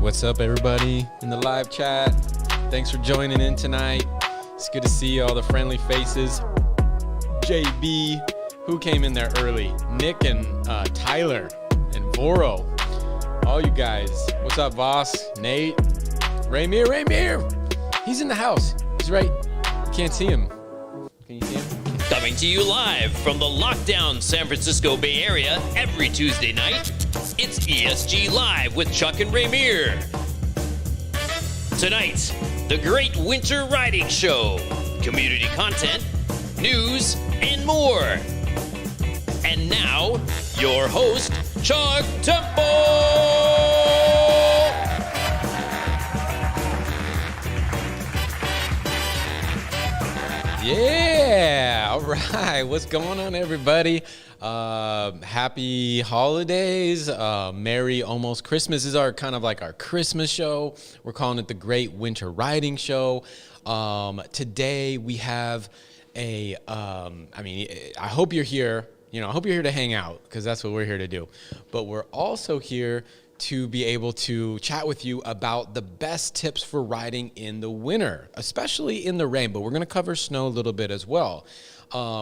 What's up, everybody in the live chat? Thanks for joining in tonight. It's good to see all the friendly faces. JB, who came in there early? Nick and Tyler and Voro. All you guys. What's up, Voss? Nate? Ramier! He's in the house. He's right. Can't see him. Can you see him? Coming to you live from the lockdown San Francisco Bay Area every Tuesday night, it's ESG Live with Chuck and Ramier. Tonight, the Great Winter Riding Show, community content, news, and more. And now, your host, Chuck Temple! Yeah, all right. What's going on, everybody? Happy holidays. Merry almost Christmas. This is our kind of like our Christmas show. We're calling it the Great Winter Riding Show. Today we have I hope you're here. I hope you're here to hang out because that's what we're here to do. But we're also here to be able to chat with you about the best tips for riding in the winter, especially in the rain, but we're gonna cover snow a little bit as well.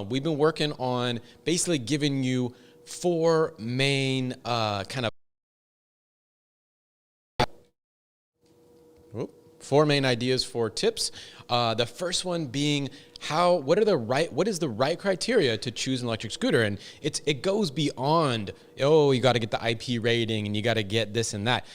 We've been working on basically giving you four main ideas for tips. The first one being what is the right criteria to choose an electric scooter? And it goes beyond, you got to get the IP rating and you got to get this and that.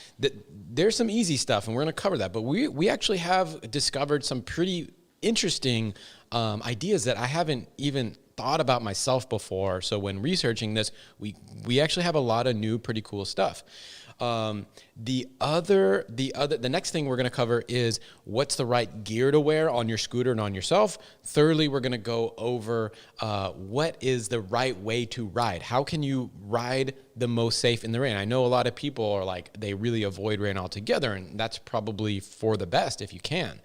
There's some easy stuff and we're going to cover that, but we actually have discovered some pretty interesting ideas that I haven't even thought about myself before. So when researching this, we actually have a lot of new, pretty cool stuff. The next thing we're going to cover is what's the right gear to wear on your scooter and on yourself. Thirdly, we're going to go over what is the right way to ride. How can you ride the most safe in the rain? I know a lot of people are like, they really avoid rain altogether, and that's probably for the best if you can.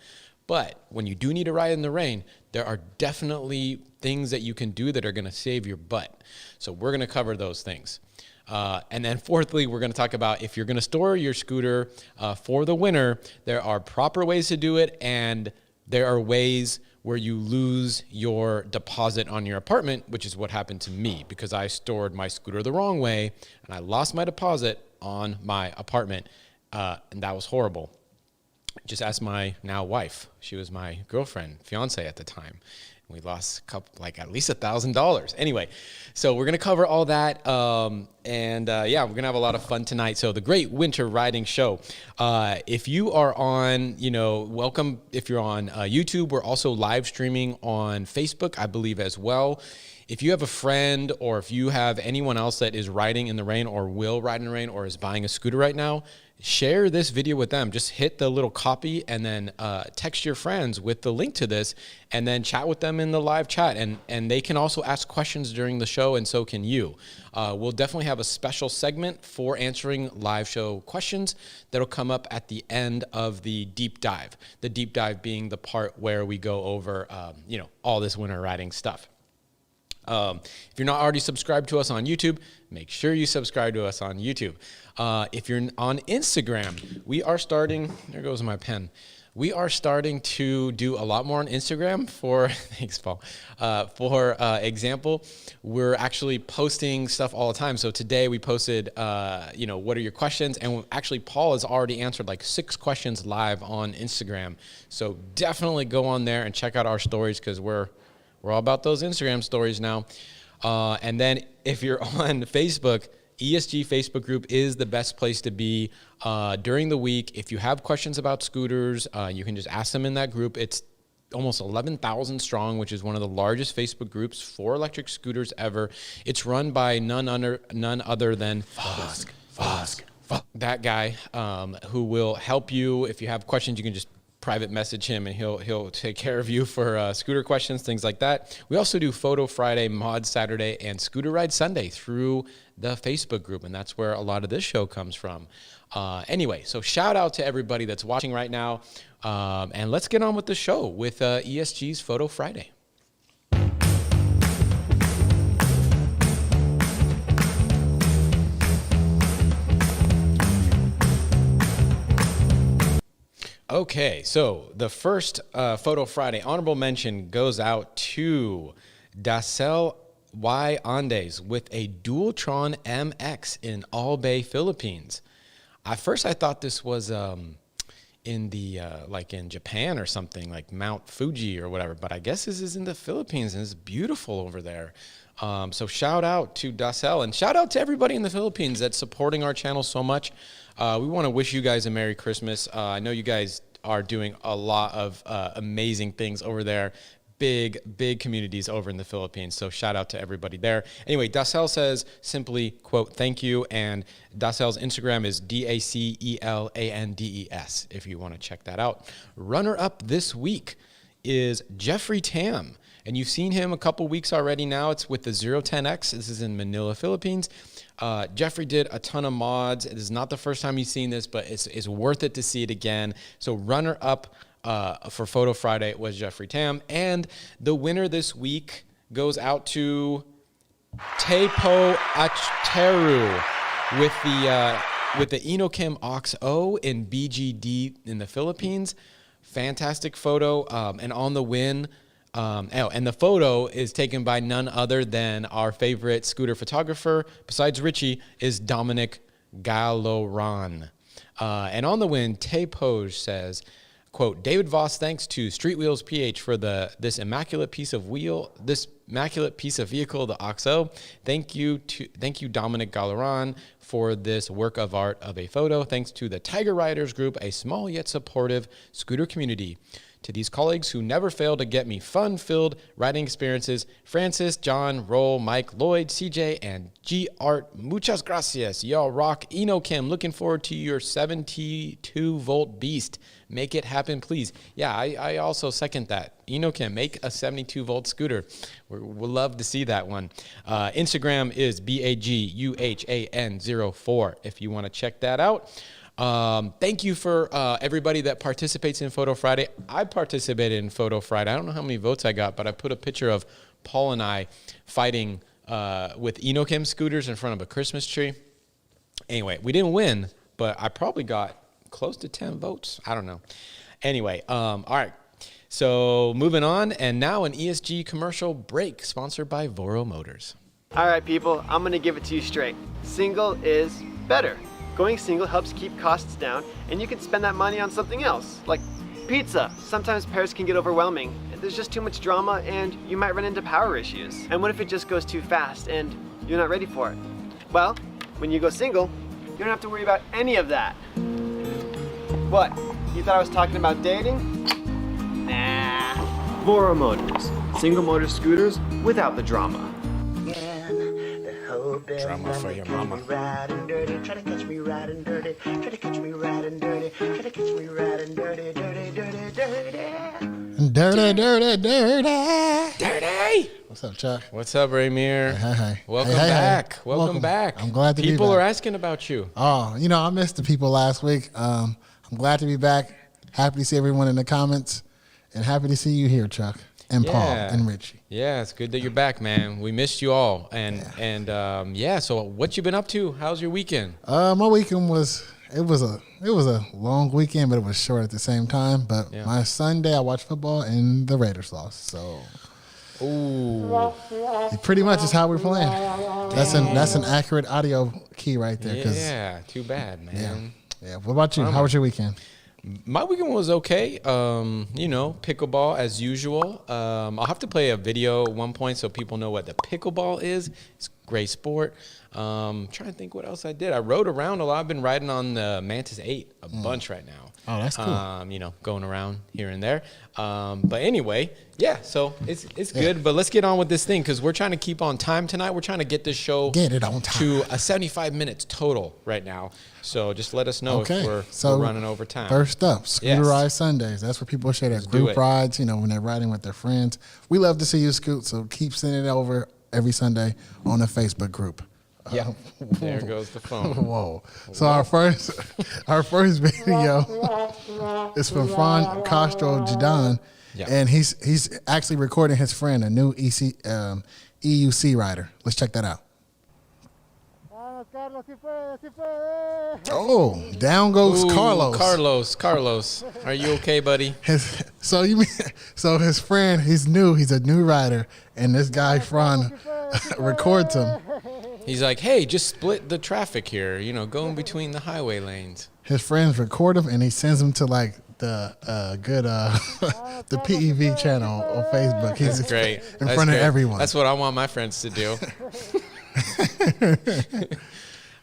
But when you do need to ride in the rain, there are definitely things that you can do that are going to save your butt. So we're going to cover those things. And then fourthly, we're going to talk about if you're going to store your scooter for the winter, there are proper ways to do it, and there are ways where you lose your deposit on your apartment, which is what happened to me because I stored my scooter the wrong way and I lost my deposit on my apartment, and that was horrible. Just ask my now wife. She was my girlfriend, fiance at the time. We lost at least $1,000. Anyway, so we're going to cover all that. We're going to have a lot of fun tonight. So the Great Winter Riding Show. If you are on, welcome. If you're on YouTube, we're also live streaming on Facebook, I believe, as well. If you have a friend or if you have anyone else that is riding in the rain or will ride in the rain or is buying a scooter right now, share this video with them. Just hit the little copy and then text your friends with the link to this and then chat with them in the live chat. And they can also ask questions during the show, and so can you. We'll definitely have a special segment for answering live show questions that'll come up at the end of the deep dive. The deep dive being the part where we go over, all this winter riding stuff. If you're not already subscribed to us on YouTube, make sure you subscribe to us on YouTube. If you're on Instagram, we are starting, there goes my pen. We are starting to do a lot more on Instagram thanks, Paul. For example, we're actually posting stuff all the time. So today we posted, what are your questions? And actually Paul has already answered like 6 questions live on Instagram. So definitely go on there and check out our stories because we're all about those Instagram stories now. And then if you're on Facebook, ESG Facebook group is the best place to be during the week. If you have questions about scooters, you can just ask them in that group. It's almost 11,000 strong, which is one of the largest Facebook groups for electric scooters ever. It's run by none other than Fosk, that guy who will help you. If you have questions, you can just private message him and he'll take care of you for scooter questions, things like that. We also do Photo Friday, Mod Saturday, and Scooter Ride Sunday through the Facebook group, and that's where a lot of this show comes from. Anyway, so shout out to everybody that's watching right now, and let's get on with the show with ESG's Photo Friday. Okay, so the first Photo Friday honorable mention goes out to Dasel Y Andes with a Dualtron MX in Albay, Philippines. At first, I thought this was in the like in Japan or something, like Mount Fuji or whatever, but I guess this is in the Philippines and it's beautiful over there. So shout out to Dasel and shout out to everybody in the Philippines that's supporting our channel so much. We want to wish you guys a Merry Christmas. I know you guys are doing a lot of amazing things over there. Big communities over in the Philippines. So shout out to everybody there. Anyway, Dasel says simply, quote, thank you. And Dasel's Instagram is DACELANDES if you want to check that out. Runner up this week is Jeffrey Tam. And you've seen him a couple weeks already now. It's with the 010X. This is in Manila, Philippines. Jeffrey did a ton of mods. It is not the first time you've seen this, but it's worth it to see it again. So runner up for Photo Friday was Jeffrey Tam. And the winner this week goes out to Tepo Acheru with the Inokim Ox-O in BGD in the Philippines. Fantastic photo. And on the win, and the photo is taken by none other than our favorite scooter photographer, besides Richie, is Dominic Galloran. And on the win, Tepo says, quote, David Voss, thanks to Street Wheels PH for this immaculate piece of vehicle, the Ox-O. Thank you Dominic Galloran for this work of art of a photo. Thanks to the Tiger Riders group, a small yet supportive scooter community. To these colleagues who never fail to get me fun-filled riding experiences, Francis, John, Roll, Mike, Lloyd, CJ, and G Art, muchas gracias. Y'all rock. Inokim, looking forward to your 72-volt beast. Make it happen, please. Yeah, I also second that. Inokim, make a 72-volt scooter. We'll love to see that one. Instagram is BAGUHAN04 if you want to check that out. Thank you for everybody that participates in Photo Friday. I participated in Photo Friday. I don't know how many votes I got, but I put a picture of Paul and I fighting with Inokim scooters in front of a Christmas tree. Anyway, we didn't win, but I probably got close to 10 votes. I don't know. Anyway, all right. So moving on, and now an ESG commercial break sponsored by Voro Motors. All right, people, I'm gonna give it to you straight. Single is better. Going single helps keep costs down, and you can spend that money on something else, like pizza. Sometimes pairs can get overwhelming. There's just too much drama, and you might run into power issues. And what if it just goes too fast, and you're not ready for it? Well, when you go single, you don't have to worry about any of that. What? You thought I was talking about dating? Nah. Voro Motors. Single motor scooters without the drama. Drama for your mama. Try to catch me riding dirty. Try to catch me riding dirty. Try to catch me riding dirty, dirty, dirty, dirty. Dirty, dirty, dirty. Dirty! What's up, Chuck? What's up, Ramier? Hey. Welcome Hey. back. Welcome back. I'm glad to be back. People are asking about you. Oh, I missed the people last week. I'm glad to be back. Happy to see everyone in the comments. And happy to see you here, Chuck. And Paul and Richie. Yeah, it's good that you're back, man. We missed you all. So what you been up to? How's your weekend? My weekend was a long weekend, but it was short at the same time. But my Sunday I watched football and the Raiders lost. So it pretty much is how we're playing. That's an accurate audio key right there. Yeah, too bad, man. Yeah. What about you? How was your weekend? My weekend was okay. Pickleball as usual. I'll have to play a video at one point so people know what the pickleball is. It's a great sport. Trying to think what else I did. I rode around a lot. I've been riding on the Mantis 8 a bunch right now. Oh, that's cool. Going around here and there. But anyway, so it's good. But let's get on with this thing because we're trying to keep on time tonight. We're trying to get this show to a 75 minutes total right now. So just let us know if we're running over time. First up, Scooter Ride Sundays. That's where people share their group rides, when they're riding with their friends. We love to see you, Scoot, so keep sending it over every Sunday on the Facebook group. Yeah, there goes the phone. Whoa. So our first video is from Fran Castro Jidan, and he's actually recording his friend, a new EUC rider. Let's check that out. Oh, down goes Ooh, Carlos. Carlos. Are you okay, buddy? So his friend, he's a new rider, and this guy Fran records him. He's like, hey, just split the traffic here, go in between the highway lanes. His friends record him, and he sends him to like the the PEV channel on Facebook. He's That's great. in front of everyone. That's what I want my friends to do.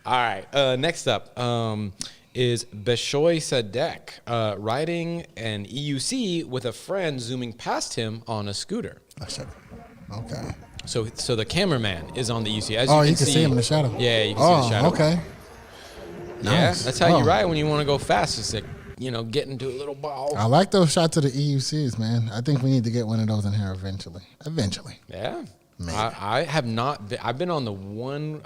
All right. Next up is Beshoy Sadek riding an EUC with a friend zooming past him on a scooter. Okay. So the cameraman is on the EUC. As you can see him in the shadow. Yeah, you can see the shadow. Okay. Yeah, Nice. that's how you ride when you want to go fast. It's like, get into a little ball. I like those shots of the EUCs, man. I think we need to get one of those in here eventually. Yeah. Maybe. I have not been, I've been on the one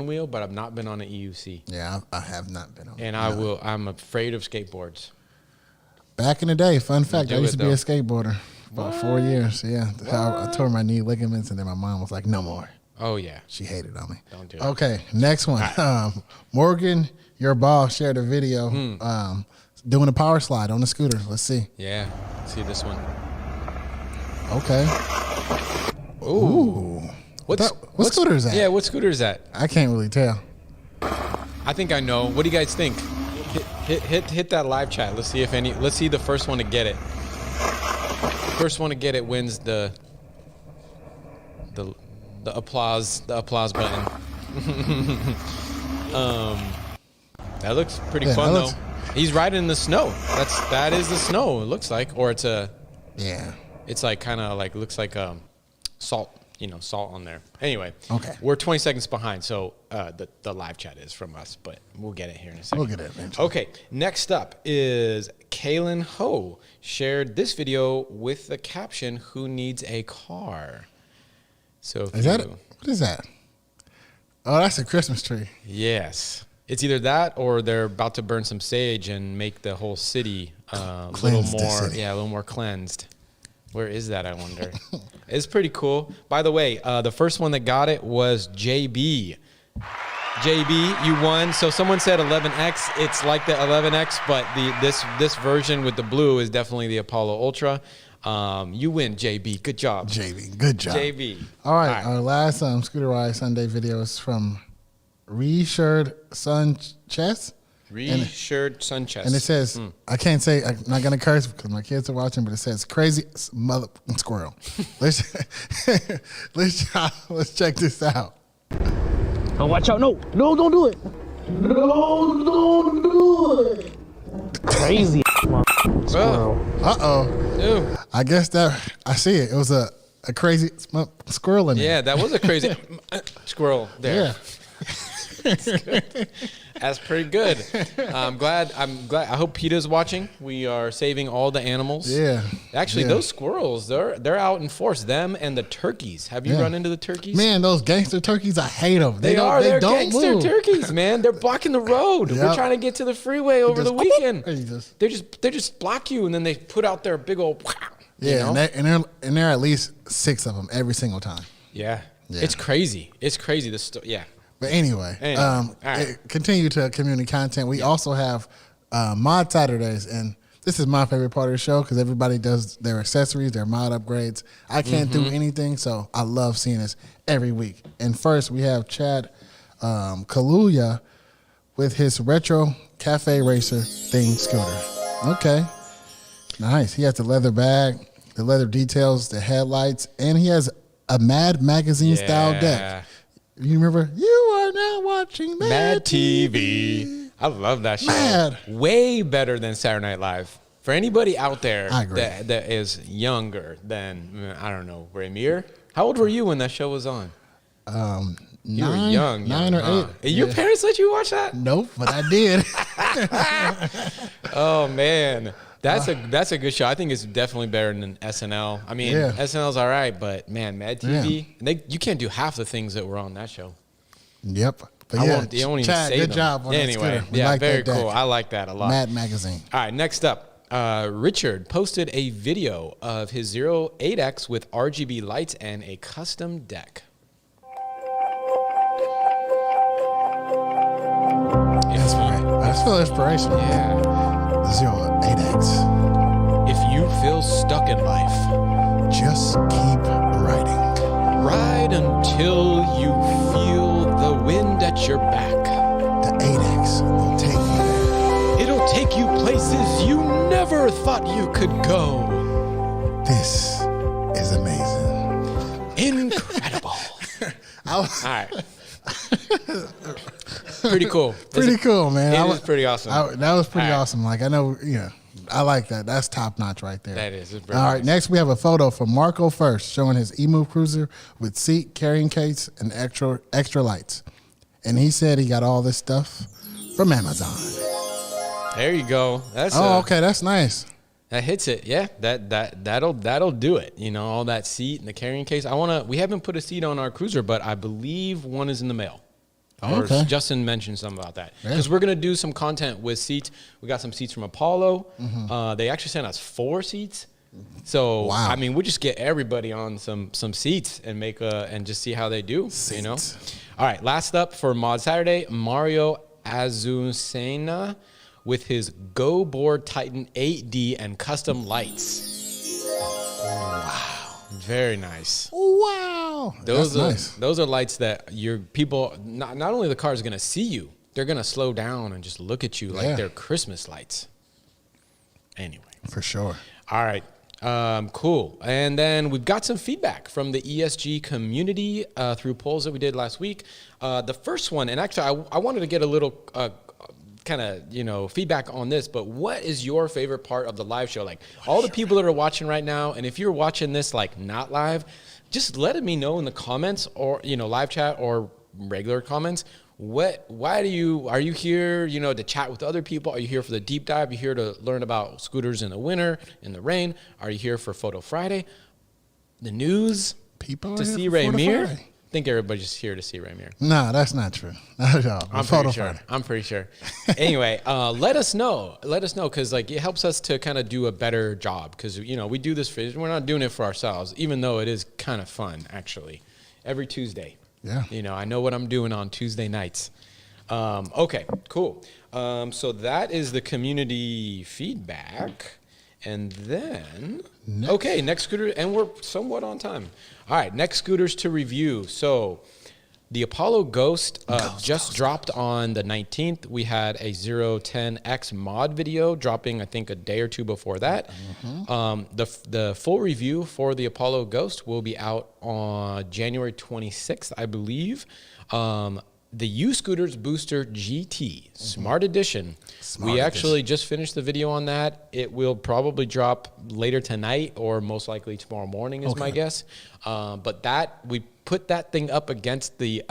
wheel, but I've not been on an EUC. Yeah, I have not been on. And I'm afraid of skateboards. Back in the day, fun fact, I used to be though. a skateboarder about 4 years. Yeah, I tore my knee ligaments, and then my mom was like, "No more." Oh yeah, she hated on me. Don't do it. Okay, next one. Right. Morgan, your boss, shared a video doing a power slide on a scooter. Let's see. Yeah, see this one. Okay. Ooh. What scooter is that? Yeah, what scooter is that? I can't really tell. I think I know. What do you guys think? Hit that live chat. Let's see the first one to get it. First one to get it wins the applause button. That looks pretty fun though. He's riding in the snow. That is the snow. It looks like, or it's a It's like kind of like looks like salt. Salt on there. Anyway, okay. We're 20 seconds behind, so the live chat is from us, but we'll get it here in a second. We'll get it eventually. Okay, next up is Kaylin Ho shared this video with the caption, "Who needs a car?" So what is that? Oh, that's a Christmas tree. Yes. It's either that or they're about to burn some sage and make the whole city a little more cleansed. Where is that, I wonder? It's pretty cool. By the way, the first one that got it was JB. JB, you won. So someone said 11X. It's like the 11X, but this version with the blue is definitely the Apollo Ultra. You win, JB. Good job. JB, good job. JB. All right. Our last Scooter Ride Sunday video is from Reshired Sanchez. Reshired Sanchez. And it says, I can't say, I'm not going to curse because my kids are watching, but it says, crazy mother squirrel. Let's check this out. Oh, watch out. No, don't do it. No, don't do it. Crazy squirrel. Uh-oh. I guess I see it. It was a crazy squirrel in there. Yeah, that was a crazy squirrel there. Yeah. That's pretty good. I'm glad. I hope PETA's watching. We are saving all the animals. Yeah. Actually, those squirrels, they're out in force. Them and the turkeys. Have you run into the turkeys? Man, those gangster turkeys, I hate them. They're don't gangster move. turkeys, man. They're blocking the road. Yep. We're trying to get to the freeway over the weekend. They just block you, and then they put out their big old. Yeah, and there are at least 6 of them every single time. Yeah. It's crazy. It's crazy. Yeah. But anyway, right. Continue to community content. We also have Mod Saturdays, and this is my favorite part of the show because everybody does their accessories, their mod upgrades. I can't do anything, so I love seeing this every week. And first, we have Chad Kaluuya with his retro cafe racer thing scooter. Okay, nice. He has the leather bag, the leather details, the headlights, and he has a Mad Magazine style deck. You remember? You are now watching Mad TV. I love that show. Mad. Way better than Saturday Night Live. For anybody out there I agree. that is younger than, I don't know, Ramier. How old were you when that show was on? You were young. 9 or 8. Your parents let you watch that? Nope, but I did. Oh, man. That's a good show. I think it's definitely better than SNL. I mean, SNL's all right, but man, Mad TV, you can't do half the things that were on that show. Yep. But I won't even Chad, say good them. job on Anyway, that yeah, very cool. I like that a lot. Mad Magazine. All right, next up, Richard posted a video of his 08X with RGB lights and a custom deck. Let's feel inspiration. Yeah. 08X. If you feel stuck in life, Just keep writing. ride until you feel the wind at your back. The 8X will take you there. It'll take you places you never thought you could go. This is amazing. Incredible. I was, All right. Pretty cool. pretty cool, man. It is pretty awesome. That was pretty All right. awesome. Like, I know, I like that. That's top notch right there. That is. It's very All right, nice. next we have a photo from Marco First showing his E-Move Cruiser with seat, carrying case, and extra lights. And he said he got all this stuff from Amazon. There you go. That's Okay, that's nice. That hits it. Yeah. That'll do it. All that seat and the carrying case. We haven't put a seat on our cruiser, but I believe one is in the mail. Oh, okay. Or Justin mentioned something about that. Yeah. Because we're going to do some content with seats. We got some seats from Apollo. They actually sent us 4 seats. So, Wow. I mean, we'll just get everybody on some seats and and just see how they do, Seats. All right, last up for Mod Saturday, Mario Azucena with his Go Board Titan 8D and custom lights. Wow. Very nice. Wow. Those that's are nice. those are lights that your people not only the car is gonna see you, they're gonna slow down and just look at you like Yeah. they're Christmas lights. Anyway, For sure. all right, cool. And then we've got some feedback from the ESG community through polls that we did last week. The first one, and actually I wanted to get a little kind of feedback on this, but what is your favorite part of the live show? Like all the people that are watching right now, and if you're watching this like not live, just let me know in the comments or live chat or regular comments. Are you here to chat with other people? Are you here for the deep dive? Are you here to learn about scooters in the winter, in the rain? Are you here for Photo Friday, the news, People to are here see for Photo Ramier? Friday. I think everybody's here to see Ramier. No, that's not true. Not at all. I'm Photo pretty sure. Friday. I'm pretty sure. Anyway, let us know. Let us know because it helps us to kind of do a better job because we do this we're not doing it for ourselves, even though it is kind of fun actually. Every Tuesday. Yeah. I know what I'm doing on Tuesday nights. Okay, cool. So that is the community feedback. And then, next scooter, and we're somewhat on time. All right, next scooters to review. So the Apollo Ghost just dropped on the 19th. We had a 010X mod video dropping, I think, a day or two before that. The full review for the Apollo Ghost will be out on January 26th, I believe. The U-Scooters Booster GT Smart Edition. We actually just finished the video on that. It will probably drop later tonight or most likely tomorrow morning is my guess. But we put that thing up against the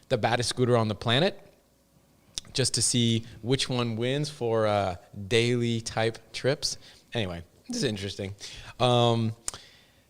baddest scooter on the planet just to see which one wins for daily type trips. Anyway, this is interesting.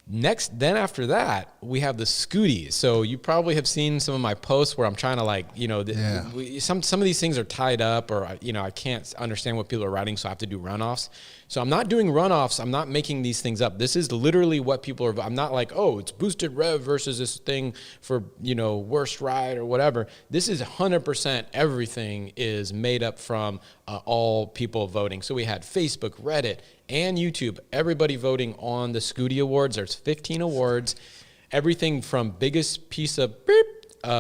Then after that, we have the Scooties. So you probably have seen some of my posts where I'm trying to some of these things are tied up or, I can't understand what people are writing, so I have to do runoffs. So I'm not doing runoffs. I'm not making these things up. This is literally what people are. I'm not like, oh, it's boosted rev versus this thing for, worst ride or whatever. This is 100% everything is made up from all people voting. So we had Facebook, Reddit, and YouTube, everybody voting on the Scooty Awards. There's 15 awards, everything from biggest piece of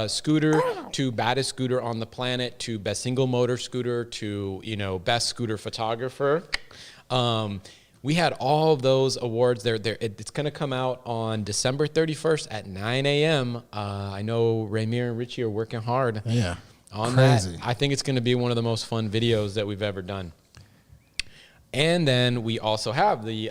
scooter to baddest scooter on the planet to best single motor scooter to, best scooter photographer. We had all of those awards there. It's going to come out on December 31st at 9 a.m. I know Ramier and Richie are working hard on Crazy. that. I think it's going to be one of the most fun videos that we've ever done. And then we also have the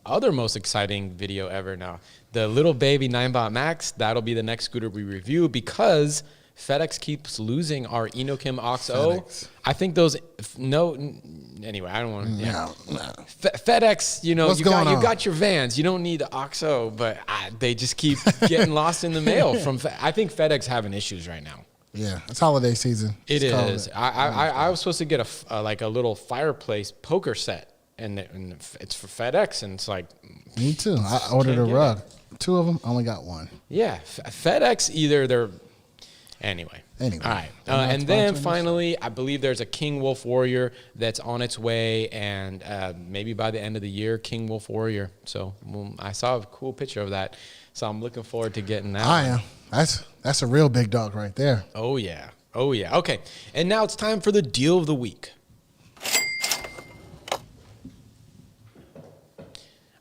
other most exciting video ever now. The little baby 9bot Max, that'll be the next scooter we review because FedEx keeps losing our Inokim Ox-O. I think anyway, I don't want to. No. FedEx, you on? got your vans. You don't need the Ox-O, but they just keep getting lost in the mail. I think FedEx having issues right now. Yeah, it's holiday season. It It's cold. is. I was supposed to get a little fireplace poker set, and it's for FedEx, and it's like. Me too. I ordered a get rug. 2 of them, only got 1. Yeah, FedEx either Anyway. All right. They're And not then sponsoring us? finally, I believe there's a King Wolf Warrior that's on its way, and maybe by the end of the year, King Wolf Warrior. So I saw a cool picture of that, so I'm looking forward to getting that. I am. That's a real big dog right there. Oh yeah. Okay, and now it's time for the deal of the week.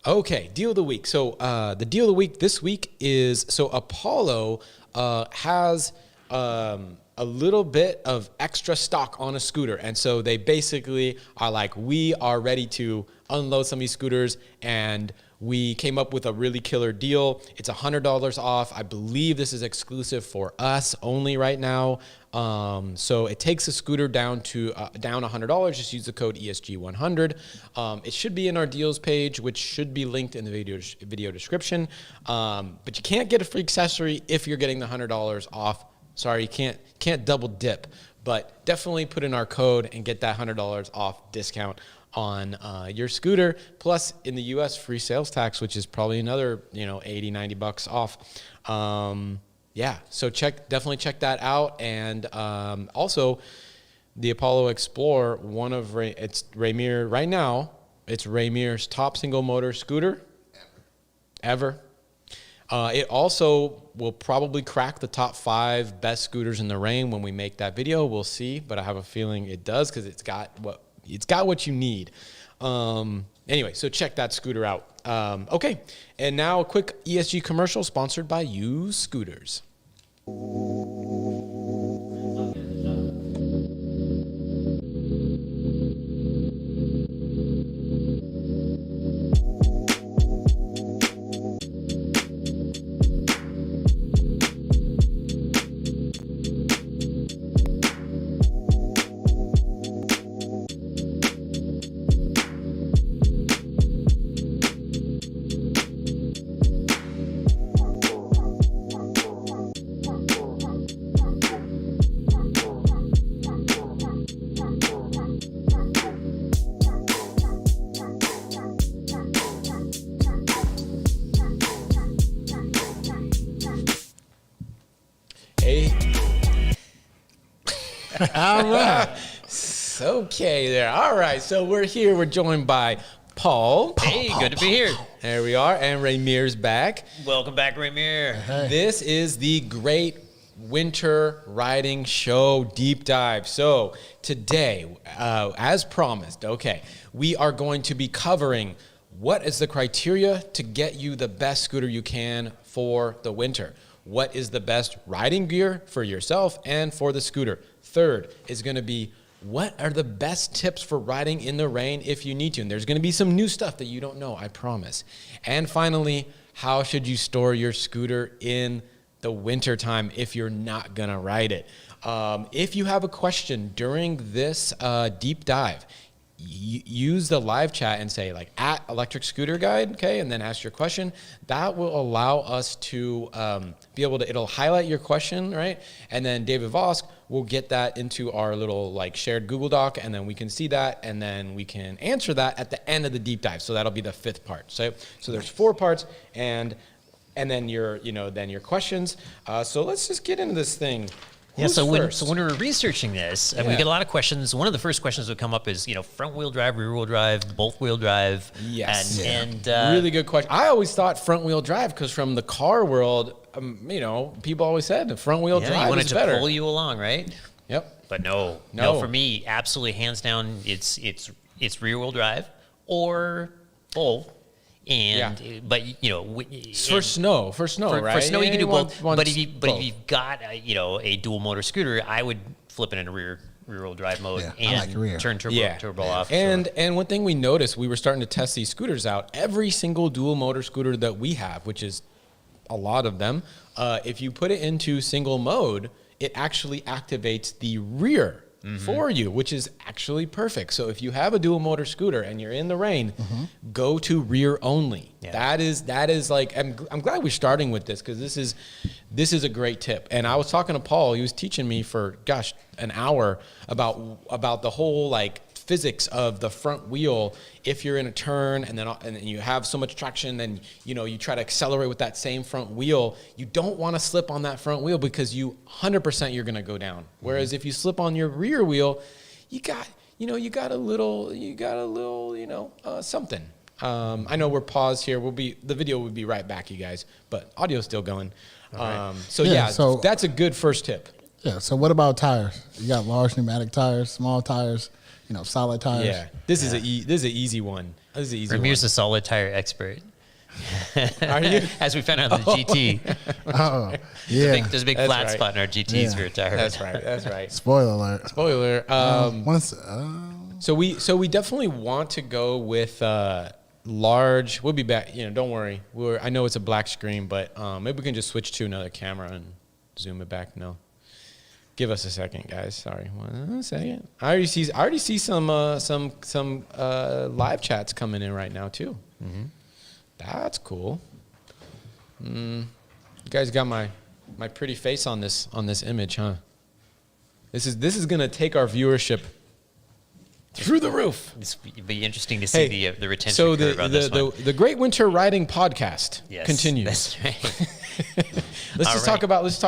Okay, deal of the week. So the deal of the week this week is, so Apollo has a little bit of extra stock on a scooter. And so they basically are like, we are ready to unload some of these scooters, and we came up with a really killer deal. It's $100 off. I believe this is exclusive for us only right now. So it takes a scooter down to down $100. Just use the code ESG100. It should be in our deals page, which should be linked in the video description. But you can't get a free accessory if you're getting the $100 off. Sorry, you can't double dip, but definitely put in our code and get that $100 off discount on your scooter. Plus, in the U.S., free sales tax, which is probably another $80-$90 off. Yeah, so definitely check that out. And also, the Apollo Explorer, it's Ramier right now. It's Ramier's top single motor scooter ever. It also will probably crack the top 5 best scooters in the rain when we make that video. We'll see, but I have a feeling it does because it's got what you need. Anyway, so check that scooter out. Okay, and now a quick ESG commercial sponsored by Used Scooters. All right. Okay there. All right. So we're here. We're joined by Paul. Hey, good to be here. There we are. And Ramier's back. Welcome back, Ramier. This is the Great Winter Riding Show Deep Dive. So today, as promised, we are going to be covering what is the criteria to get you the best scooter you can for the winter. What is the best riding gear for yourself and for the scooter? Third is going to be, what are the best tips for riding in the rain if you need to? And there's going to be some new stuff that you don't know, I promise. And finally, how should you store your scooter in the winter time if you're not going to ride it? If you have a question during this deep dive, use the live chat and say like @electric scooter guide, and then ask your question. That will allow us to be able to, it'll highlight your question, right? And then David Vosk will get that into our little like shared Google Doc, and then we can see that, and then we can answer that at the end of the deep dive. So that'll be the 5th part. So there's 4 parts, and then your questions. So let's just get into this thing. Yeah, so when first? we were researching this, we get a lot of questions. One of the first questions that come up is, front wheel drive, rear wheel drive, both wheel drive. Yes. And really good question. I always thought front wheel drive because from the car world, people always said the front wheel drive you want is it better. to pull you along, right? Yep. But no, for me, absolutely hands down, it's rear wheel drive or both. And but for snow, right? For snow, you can do both. But if both. you've got a dual motor scooter, I would flip it into rear wheel drive mode and turn turbo off. And one thing we noticed, we were starting to test these scooters out. Every single dual motor scooter that we have, which is a lot of them, if you put it into single mode, it actually activates the rear for you, which is actually perfect. So if you have a dual motor scooter and you're in the rain, go to rear only. Yeah. That is like, I'm glad we're starting with this because this is a great tip. And I was talking to Paul, he was teaching me for an hour about the whole like physics of the front wheel. If you're in a turn and then you have so much traction, then you try to accelerate with that same front wheel. You don't want to slip on that front wheel because 100% you're going to go down. Whereas if you slip on your rear wheel, you got a little something. I know we're paused here. The video will be right back, you guys, but audio's still going. Right. So that's a good first tip. Yeah. So what about tires? You got large pneumatic tires, small tires, solid tires. Yeah. This is an easy one. Ramier's a solid tire expert. Are you? As we found out on the GT. Oh, yeah. There's a big flat spot in our GTs for your tire. That's right. Spoiler alert. Spoiler. So we definitely want to go with large. We'll be back. Don't worry. I know it's a black screen, but maybe we can just switch to another camera and zoom it back. No. Give us a second, guys. Sorry, 1 second. I already see some live chats coming in right now too. Mm-hmm. That's cool. You guys got my pretty face on this image, huh? This is gonna take our viewership through the roof. It'd be interesting to see the retention curve on this one. The Great Winter Riding Podcast continues. That's right. Let's talk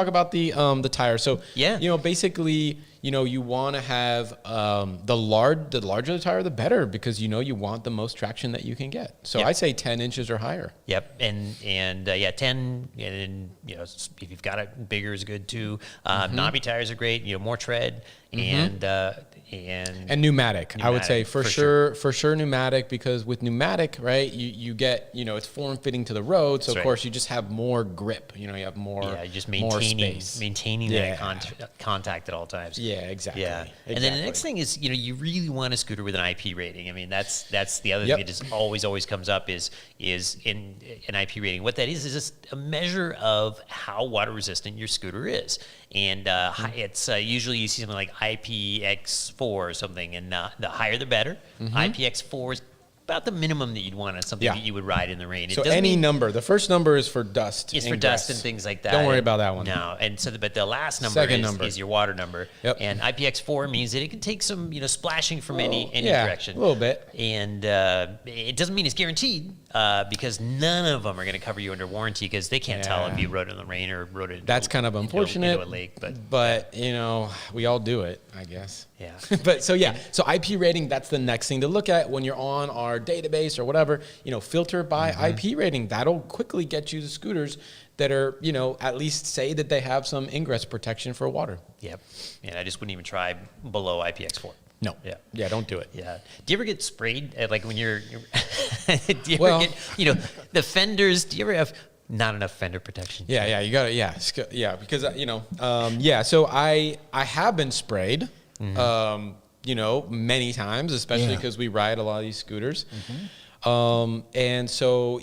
about the tire. So basically, you want to have the larger the tire, the better, because you want the most traction that you can get. So I say 10 inches or higher. Yep, and 10, and if you've got it, bigger is good too. Knobby tires are great. More tread and pneumatic. I would say for sure pneumatic, because with pneumatic, right, you get it's form fitting to the road, so of course you just have more grip. You have more. Yeah, just more space. maintaining that contact at all times. Yeah, exactly. Yeah, and then the next thing is you really want a scooter with an IP rating. I mean that's the other thing that just always comes up is in an IP rating. What that is just a measure of how water resistant your scooter is. And it's usually you see something like IPX4 or something, and the higher the better. IPX4 is about the minimum that you'd want on something that you would ride in the rain. So any number. The first number is for dust. It's for dust and things like that. Don't worry about that one. No, but the last number is your water number. Yep. And IPX4 means that it can take some splashing from any direction. A little bit. And it doesn't mean it's guaranteed because none of them are going to cover you under warranty because they can't tell if you rode it in the rain or rode it. That's kind of unfortunate. Into a lake, but we all do it, I guess. Yeah. So IP rating, that's the next thing to look at when you're on our database or whatever. Filter by IP rating. That'll quickly get you the scooters that are, at least say that they have some ingress protection for water. Yep. And I just wouldn't even try below IPX4. No. Yeah, don't do it. Yeah. Do you ever get sprayed like when you're do you ever get, the fenders, do you ever have not enough fender protection? Yeah, you got to because so I have been sprayed. Many times, especially because we ride a lot of these scooters. And so,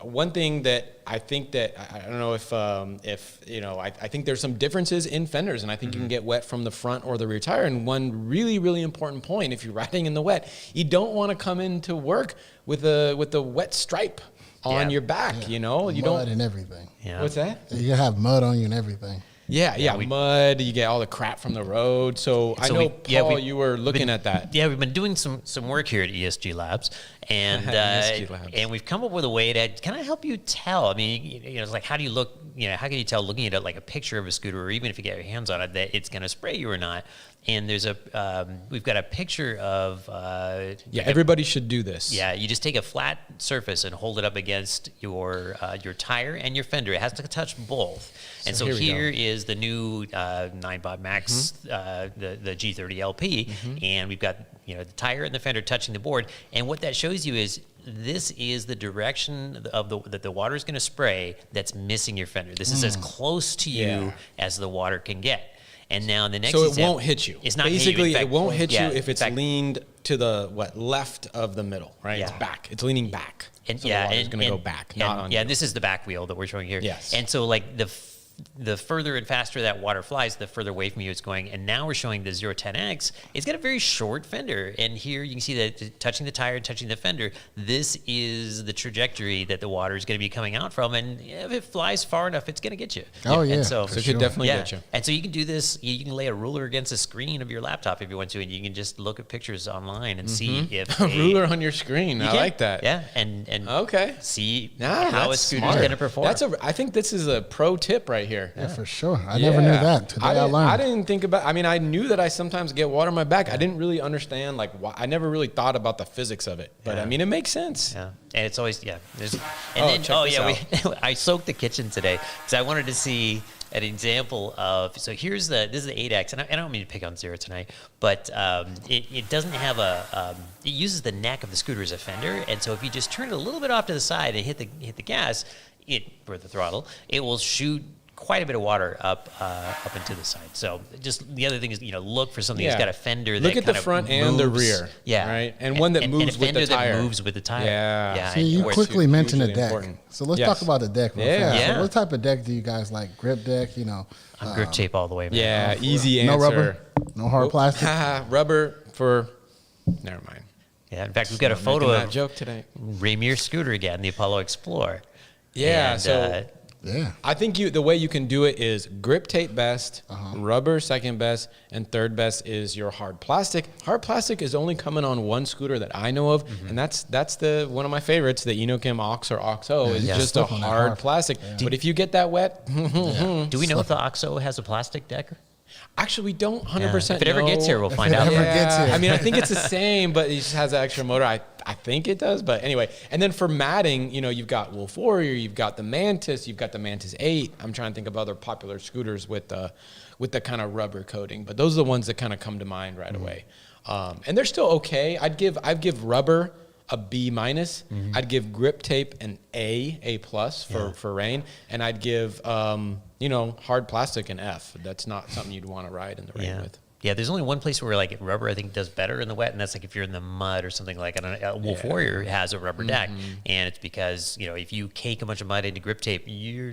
one thing that I think that, I don't know if I think there's some differences in fenders, and I think you can get wet from the front or the rear tire. And one really, really important point, if you're riding in the wet, you don't want to come into work with a wet stripe on your back, you don't. Mud and everything. Yeah. What's that? You have mud on you and everything. Mud. You get all the crap from the road. So I know, Paul, you were looking at that. Yeah, we've been doing some work here at ESG Labs, and and we've come up with a way to kind of help you tell. I mean, it's like, how do you look? How can you tell looking at it like a picture of a scooter, or even if you get your hands on it, that it's going to spray you or not? And there's we've got a picture of. Everybody should do this. Yeah, you just take a flat surface and hold it up against your tire and your fender. It has to touch both. And so here is the new 9 Max, the G30 LP, and we've got the tire and the fender touching the board. And what that shows you is this is the direction of that the water is going to spray that's missing your fender. This is as close to you as the water can get. And now the next it won't hit you. It's not basically fact, it won't hit you if it's leaned to the left of the middle, right? Yeah. It's back. It's leaning back. And so the water's going to go back, not on you. This is the back wheel that we're showing here. Yes. And so like the further and faster that water flies, the further away from you it's going. And now we're showing the 010X. It's got a very short fender. And here you can see that touching the tire and touching the fender, this is the trajectory that the water is going to be coming out from. And if it flies far enough, it's going to get you. Oh, yeah. And so it could definitely get you. And so you can do this. You can lay a ruler against the screen of your laptop if you want to, and you can just look at pictures online and see if A ruler on your screen. I like that. Yeah, and Okay. see Nah, how a that's scooter's smart. going to perform. I think this is a pro tip right here. Yeah, for sure. I never knew that. Today I learned. I didn't think about. I mean, I knew that I sometimes get water in my back. I didn't really understand why. I never really thought about the physics of it. But I mean, it makes sense. Yeah, and it's always There's, check this I soaked the kitchen today because I wanted to see an example of. So this is the 8X, and I don't mean to pick on Zero tonight, but it doesn't have it uses the neck of the scooter as a fender, and so if you just turn it a little bit off to the side and hit the gas, or the throttle, it will shoot quite a bit of water up into the side. So just the other thing is, look for something that's got a fender that look at the kind of front and the moves. rear. Yeah. Right. And one that moves and a with the fender tire. that moves with the tire. Yeah. See, you where it's quickly mentioned the hugely deck. important. So let's Yes. talk about the deck real Yeah. fast. Yeah. So what type of deck do you guys like? Grip deck, I'm grip tape all the way, man. Yeah. Easy no answer. rubber? No hard plastic? Rubber for. Never mind. Yeah, in fact, we've got a photo Making of that joke today. Ramier scooter again, the Apollo Explorer. Yeah. And, So. Yeah. I think the way you can do it is grip tape best, rubber second best, and third best is your hard plastic. Hard plastic is only coming on one scooter that I know of, and that's the one of my favorites, the Inokim Ox or Oxo is yeah. just a Stuff on that hard hard. plastic. But if you get that wet, do we know if the Oxo has a plastic decker? actually we don't 100% If it ever gets here, we'll find it out. ever gets here. I mean, I think it's the same, but it just has an extra motor. I think it does, but anyway. And then for matting, you've got Wolf Warrior, you've got the Mantis, you've got the Mantis 8. I'm trying to think of other popular scooters with the kind of rubber coating, but those are the ones that kind of come to mind right away. And they're still okay. I'd give rubber a B-. I'd give grip tape an A+ for rain, and I'd give hard plastic an F. That's not something you'd want to ride in the rain with. Yeah, there's only one place where rubber I think does better in the wet, and that's if you're in the mud or something like that. Wolf Warrior has a rubber deck, and it's because if you cake a bunch of mud into grip tape,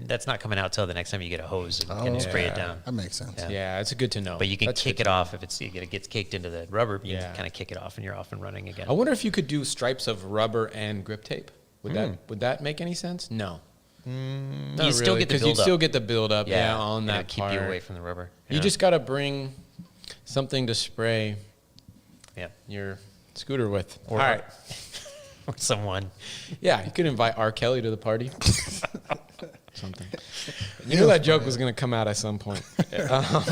that's not coming out till the next time you get a hose and spray it down. That makes sense. Yeah, it's good to know. But you can That's kick good it to know. off if it gets caked into the rubber. You can kind of kick it off, and you're off and running again. I wonder if you could do stripes of rubber and grip tape. Would that make any sense? No. You still get the because you buildup. still get the buildup. Yeah, on and it'll that keep part. you away from the rubber. You just got to bring something to spray your scooter with. Or, All right. or someone. Yeah, you could invite R. Kelly to the party. Something. You knew that joke was going to come out at some point. All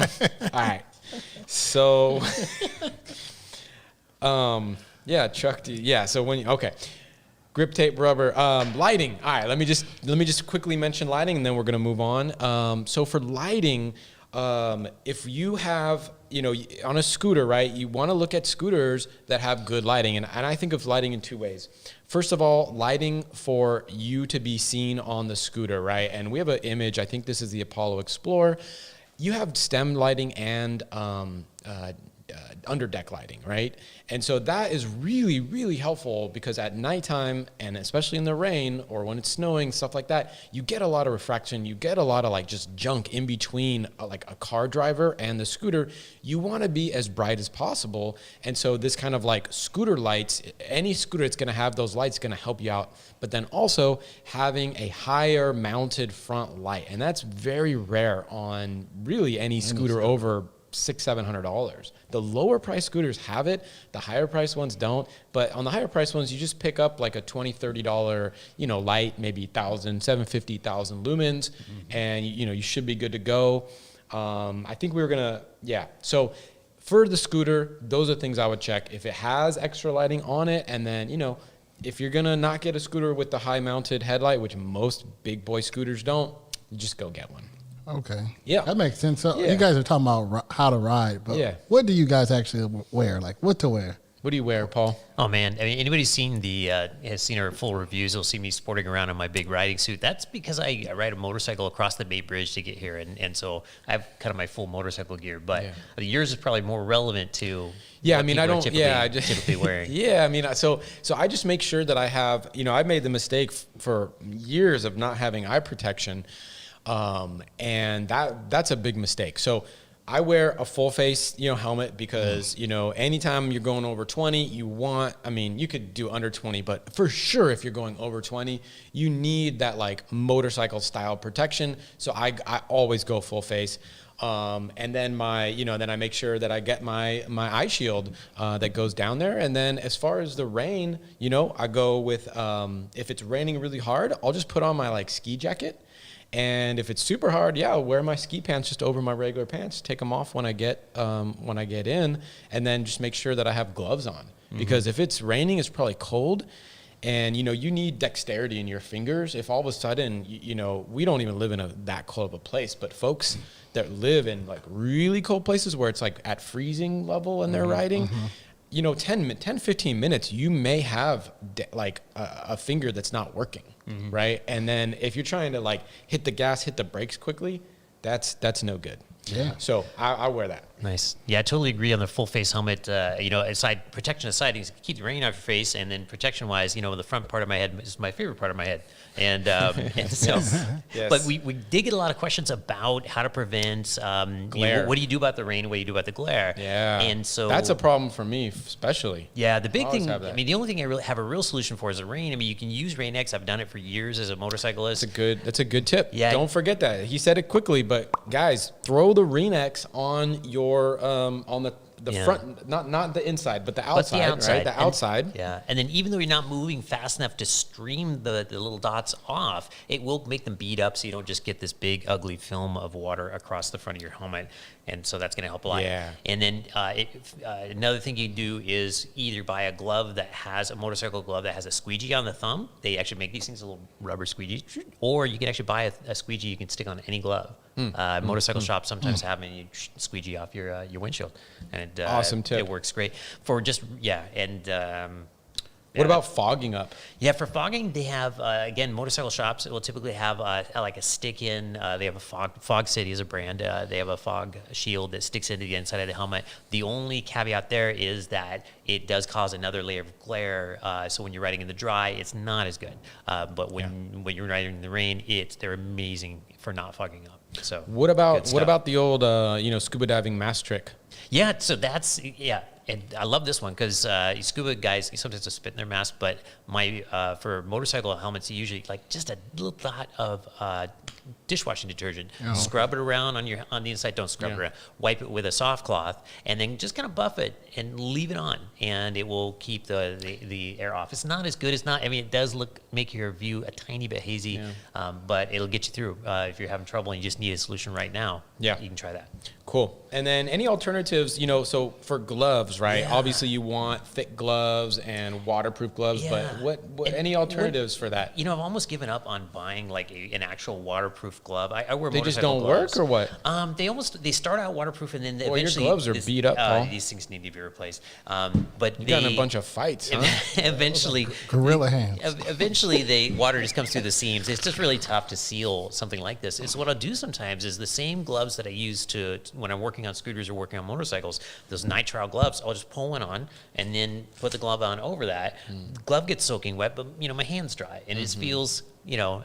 right. So, Chuck. So grip tape, rubber, lighting. All right, let me just quickly mention lighting, and then we're going to move on. So for lighting, if you have, on a scooter, right, you want to look at scooters that have good lighting. And I think of lighting in two ways. First of all, lighting for you to be seen on the scooter, right? And we have an image. I think this is the Apollo Explorer. You have stem lighting and underdeck lighting, right? And so that is really, really helpful because at nighttime, and especially in the rain or when it's snowing, stuff like that, you get a lot of refraction. You get a lot of just junk in between a car driver and the scooter. You want to be as bright as possible. And so this kind of scooter lights, any scooter that's going to have those lights is going to help you out. But then also having a higher mounted front light. And that's very rare on really any scooter over $600-700. The lower price scooters have it, the higher price ones don't. But on the higher price ones, you just pick up a $20-30 light, maybe 750,000 lumens, and you should be good to go. I think we were gonna so for the scooter, those are things I would check if it has extra lighting on it. And then if you're gonna not get a scooter with the high mounted headlight, which most big boy scooters don't, you just go get one. Okay. Yeah. That makes sense. So you guys are talking about how to ride, but what do you guys actually wear? What to wear? What do you wear, Paul? Oh man, I mean, anybody has seen our full reviews will see me sporting around in my big riding suit. That's because I ride a motorcycle across the Bay Bridge to get here, and so I have kind of my full motorcycle gear. But yours is probably more relevant to. Yeah, what I mean, people I are don't. typically wearing. Yeah, I mean, so I just make sure that I have. I made the mistake for years of not having eye protection. And that's a big mistake. So I wear a full face, helmet because, anytime you're going over 20, you could do under 20, but for sure, if you're going over 20, you need that like motorcycle style protection. So I always go full face. And then then I make sure that I get my eye shield, that goes down there. And then as far as the rain, I go with, if it's raining really hard, I'll just put on my like ski jacket. And if it's super hard, I'll wear my ski pants just over my regular pants, take them off when I get in, and then just make sure that I have gloves on. Because if it's raining, it's probably cold, and you need dexterity in your fingers. If all of a sudden, we don't even live in that cold of a place, but folks that live in like really cold places where it's like at freezing level and they're riding, 10, 15 minutes, you may have like a finger that's not working, right? And then if you're trying to like hit the gas, hit the brakes quickly, that's no good. Yeah. So I wear that. Nice. Yeah, I totally agree on the full face helmet. Protection aside, you keep the rain off your face, and then protection wise, the front part of my head is my favorite part of my head. And so, yes. But we did get a lot of questions about how to prevent glare. What do you do about the rain? What do you do about the glare? Yeah. And so that's a problem for me, especially. Yeah, the big thing. The only thing I really have a real solution for is the rain. You can use Rain X. I've done it for years as a motorcyclist. That's a good tip. Yeah. Don't forget that. He said it quickly, but guys, throw the Rain X on your on the front, not the inside, but the outside, right? The outside. And then even though you're not moving fast enough to stream the little dots off, it will make them bead up so you don't just get this big, ugly film of water across the front of your helmet. And so that's going to help a lot. Yeah. And then another thing you do is either buy a motorcycle glove that has a squeegee on the thumb. They actually make these things, a little rubber squeegee. Or you can actually buy a squeegee you can stick on any glove. Motorcycle shops sometimes have them, and you squeegee off your windshield. And awesome tip. It works great for just, What about fogging up? Yeah, for fogging, they have, again, motorcycle shops will typically have like a stick-in. They have a Fog City is a brand. They have a fog shield that sticks into the inside of the helmet. The only caveat there is that it does cause another layer of glare. So when you're riding in the dry, it's not as good. But when you're riding in the rain, they're amazing for not fogging up. So what about the old scuba diving mask trick? Yeah, so that's and I love this one because scuba guys sometimes just spit in their mask, but for motorcycle helmets, you usually like just a little dot of dishwashing detergent. Scrub it around on the inside. Don't scrub it around. Wipe it with a soft cloth, and then just kind of buff it and leave it on, and it will keep the air off. It's not as good as not. It does make your view a tiny bit hazy, but it'll get you through if you're having trouble and you just need a solution right now. Yeah, you can try that. Cool. And then any alternatives, so for gloves, right? Yeah. Obviously you want thick gloves and waterproof gloves, but what any alternatives for that? I've almost given up on buying like an actual waterproof glove. I wear they motorcycle just don't gloves. work or what? They start out waterproof and then eventually your gloves are beat up, Paul. These things need to be replaced. But you got in a bunch of fights, huh? Eventually gorilla hands. Eventually the water just comes through the seams. It's just really tough to seal something like this. It's what I'll do sometimes is the same gloves that I use when I'm working on scooters or working on motorcycles, those nitrile gloves, I'll just pull one on and then put the glove on over that. The glove gets soaking wet, but my hand's dry and it feels, so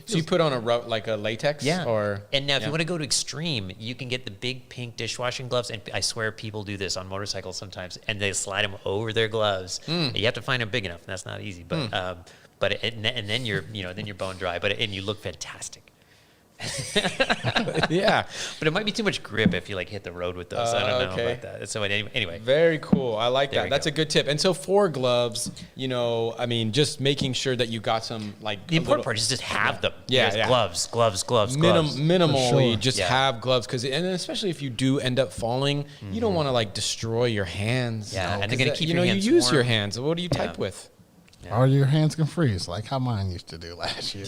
you put on a latex? Yeah. Or and now if you want to go to extreme, you can get the big pink dishwashing gloves, and I swear people do this on motorcycles sometimes, and they slide them over their gloves. You have to find them big enough, and that's not easy. But and then you're bone dry, and you look fantastic. Yeah, but it might be too much grip if you hit the road with those. I don't know about that. So anyway, very cool. I like that. That's a good tip. And so for gloves, just making sure that you got some the important part is just have them. Yeah, gloves. Minimally, just have gloves and especially if you do end up falling, you don't want to destroy your hands. Yeah, and they're gonna keep your hands you use warm. your hands. What do you type with? Yeah. Or your hands can freeze, like how mine used to do last year.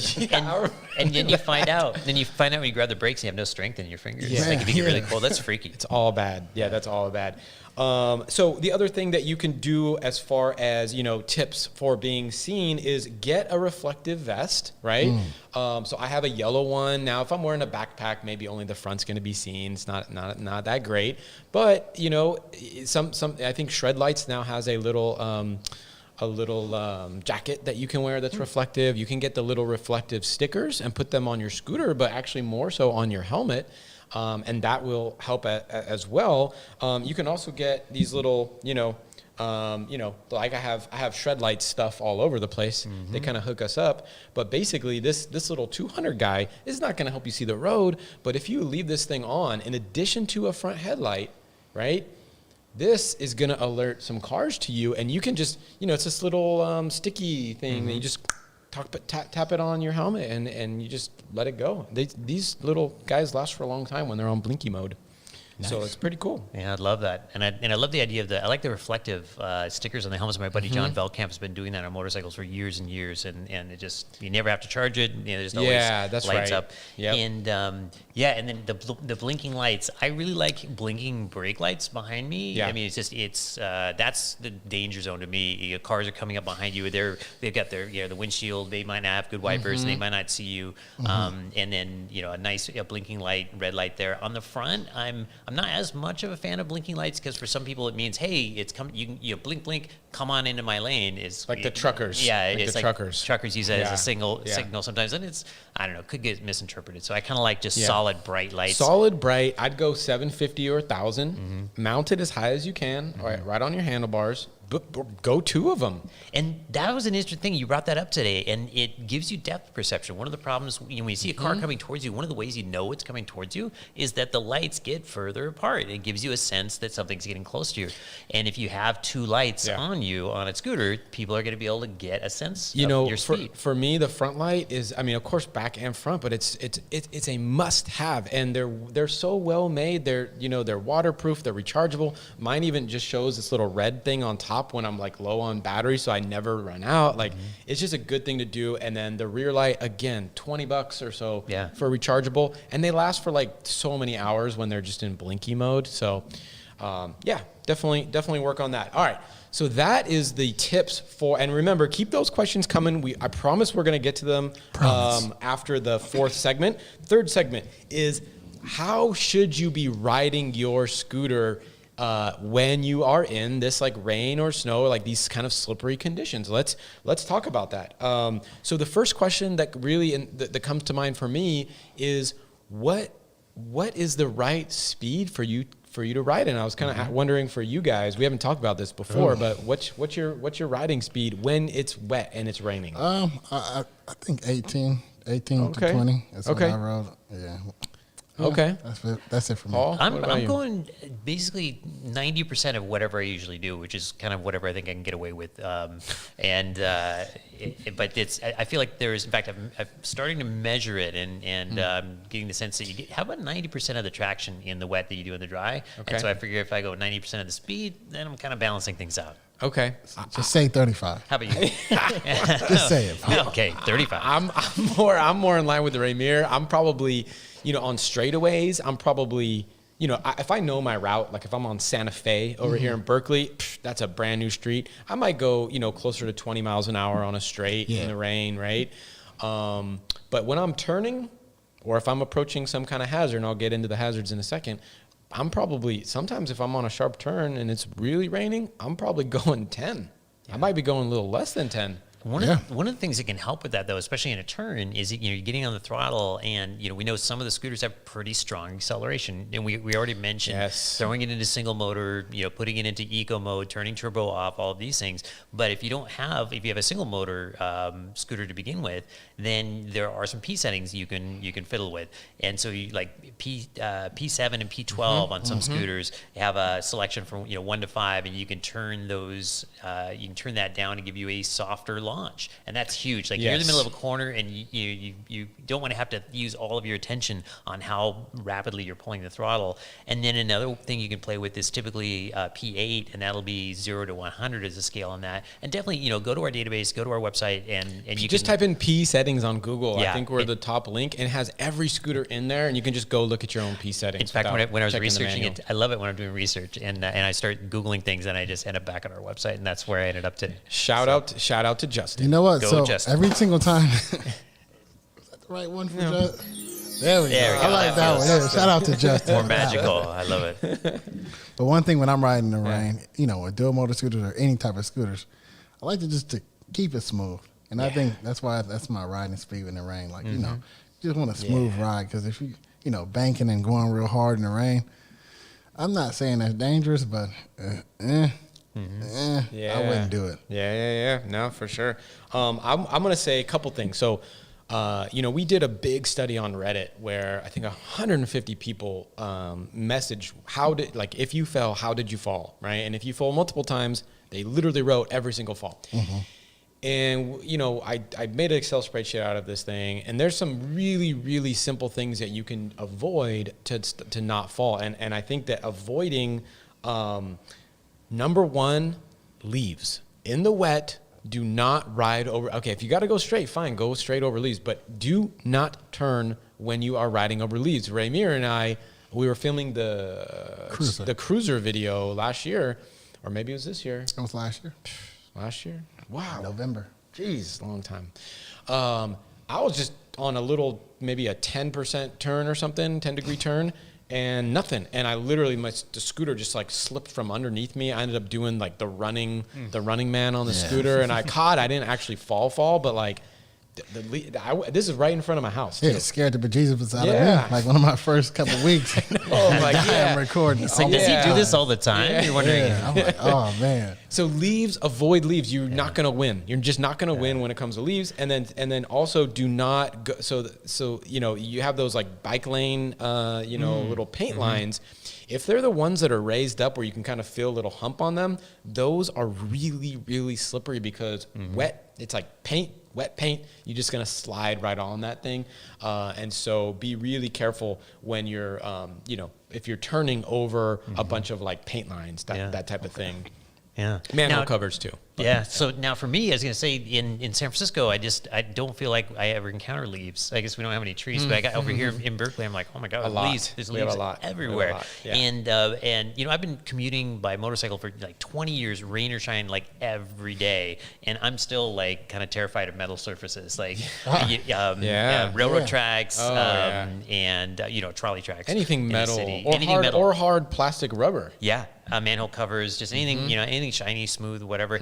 And then you find out. Then you find out when you grab the brakes, and you have no strength in your fingers. Yeah. If you get really cold, that's freaky. It's all bad. Yeah, that's all bad. So the other thing that you can do as far as tips for being seen is get a reflective vest, right? So I have a yellow one now. If I'm wearing a backpack, maybe only the front's going to be seen. It's not that great, but some I think Shred Lights now has a little jacket that you can wear that's reflective. You can get the little reflective stickers and put them on your scooter, but actually more so on your helmet. And that will help as well. You can also get these little, like I have shred light stuff all over the place. They kind of hook us up. But basically, this little 200 guy is not going to help you see the road. But if you leave this thing on, in addition to a front headlight, right, this is going to alert some cars to you. And you can just, it's this little sticky thing that you just tap it on your helmet and you just let it go. These little guys last for a long time when they're on blinky mode. Nice. So it's pretty cool. Yeah, I love that, and I love the idea of I like the reflective stickers on the helmets. My buddy John Veldkamp has been doing that on motorcycles for years and years, and it just, you never have to charge it. There's always that's lights right. up. Yep. And and then the blinking lights. I really like blinking brake lights behind me. Yeah. I mean, that's the danger zone to me. Cars are coming up behind you. They've got their the windshield. They might not have good wipers, and they might not see you. And then a nice blinking light, red light there on the front. I'm not as much of a fan of blinking lights because for some people it means, hey, it's coming. You blink, come on into my lane. Is like the truckers. Yeah, like it's the like truckers. Truckers use that as a signal sometimes, and it's, I don't know, could get misinterpreted. So I kind of like just solid bright lights. Solid bright. I'd go 750 or 1,000. Mount it as high as you can, right on your handlebars. Go 2 of them. And that was an interesting thing. You brought that up today, and it gives you depth perception. One of the problems when you see a car coming towards you, one of the ways you know it's coming towards you is that the lights get further apart. It gives you a sense that something's getting close to you. And if you have 2 lights on you on a scooter, people are going to be able to get a sense of your speed. For me, the front light is, of course, back and front, but it's a must-have. And they're so well made. They're waterproof. They're rechargeable. Mine even just shows this little red thing on top when I'm like low on battery, so I never run out. Like it's just a good thing to do. And then the rear light, again, $20 or so for rechargeable, and they last for like so many hours when they're just in blinky mode. So definitely work on that. All right, so that is the tips for, and remember, keep those questions coming. I promise we're going to get to them after the 4th segment. 3rd segment is, how should you be riding your scooter when you are in this like rain or snow, or like these kind of slippery conditions? Let's talk about that. So the first question that really that comes to mind for me is, what is the right speed for you to ride in? I was kind of wondering for you guys. We haven't talked about this before, but what's your riding speed when it's wet and it's raining? I think 18 to 20. That's what I rode. Yeah. Okay. That's it for me. Paul, I'm going basically 90% of whatever I usually do, which is kind of whatever I think I can get away with. But I feel like there is, in fact, I'm starting to measure it and getting the sense that you get, how about 90% of the traction in the wet that you do in the dry? Okay. And so I figure if I go 90% of the speed, then I'm kind of balancing things out. Okay. Just say 35. How about you? Just say it. Okay, 35. I'm more in line with the Ramier. I'm probably, on straightaways, I'm probably, if I know my route, like if I'm on Santa Fe over here in Berkeley, that's a brand new street. I might go, closer to 20 miles an hour on a straight in the rain, right? But when I'm turning, or if I'm approaching some kind of hazard, and I'll get into the hazards in a second, I'm probably, sometimes if I'm on a sharp turn and it's really raining, I'm probably going 10. I might be going a little less than 10. One of the things that can help with that, though, especially in a turn, is you're getting on the throttle, and we know some of the scooters have pretty strong acceleration, and we already mentioned throwing it into single motor, putting it into eco mode, turning turbo off, all of these things. But if you have a single motor scooter to begin with, then there are some P settings you can fiddle with, and so you like P7 and P12 on some scooters have a selection from 1 to 5, and you can turn those you can turn that down to give you a softer launch, and that's huge. Like you're in the middle of a corner, and you don't want to have to use all of your attention on how rapidly you're pulling the throttle. And then another thing you can play with is typically P8, and that'll be 0 to 100 as a scale on that. And definitely, go to our database, go to our website, and you just type in P settings on Google. Yeah, I think we're the top link, and it has every scooter in there, and you can just go look at your own P settings. In fact, when I was researching it, I love it when I'm doing research, and I start Googling things, and I just end up back on our website, and that's where I ended up today. Shout out to Justin. You know what? Go, so Justin. every single time. Is that the right one for Justin? There we go. I like that one. Yeah, shout out to Justin. More magical. I love it. But one thing when I'm riding in the rain, with dual motor scooters or any type of scooters, I like to keep it smooth. And I think that's my riding speed in the rain. Like, you know, just want a smooth ride. Because if you know, banking and going real hard in the rain, I'm not saying that's dangerous, but I wouldn't do it. Yeah. No, for sure. I'm going to say a couple things. So, you know, we did a big study on Reddit where I think 150 people messaged if you fell, how did you fall, right? And if you fall multiple times, they literally wrote every single fall. And, you know, I made an Excel spreadsheet out of this thing, and there's some really, really simple things that you can avoid to not fall. And I think that avoiding, number one, leaves. In the wet, do not ride over. Okay, if you got to go straight, fine, go straight over leaves. But do not turn when you are riding over leaves. Ramier and we were filming the cruiser video last year, or maybe it was this year. It was last year. Last year? Wow. November. Jeez, long time. I was just on maybe a 10% turn or something, 10-degree turn, and nothing. And I literally, the scooter just like slipped from underneath me. I ended up doing like the running man on the scooter, and I didn't actually fall, but like, this is right in front of my house. Yeah, it scared the bejesus out of me. Like one of my first couple of weeks. I'm recording. It's like, does he do this all the time? Yeah. You're wondering. I'm like, oh man. So avoid leaves. You're not going to win. You're just not going to win when it comes to leaves. And then also do not go. So you know, you have those like bike lane, little paint lines. If they're the ones that are raised up where you can kind of feel a little hump on them, those are really, really slippery because it's like wet paint, you're just going to slide right on that thing. And so be really careful when you're, if you're turning over a bunch of like paint lines, that type of thing. Yeah. Manhole covers too. Yeah. So now for me, I was going to say in San Francisco, I don't feel like I ever encounter leaves. I guess we don't have any trees, but I got over here in Berkeley, I'm like, oh my God, leaves. There's leaves everywhere. Yeah. And you know, I've been commuting by motorcycle for like 20 years, rain or shine, like every day. And I'm still like kind of terrified of metal surfaces, like railroad tracks, and trolley tracks. Anything metal metal or hard plastic rubber. Yeah. Manhole covers, just anything, anything shiny, smooth, whatever.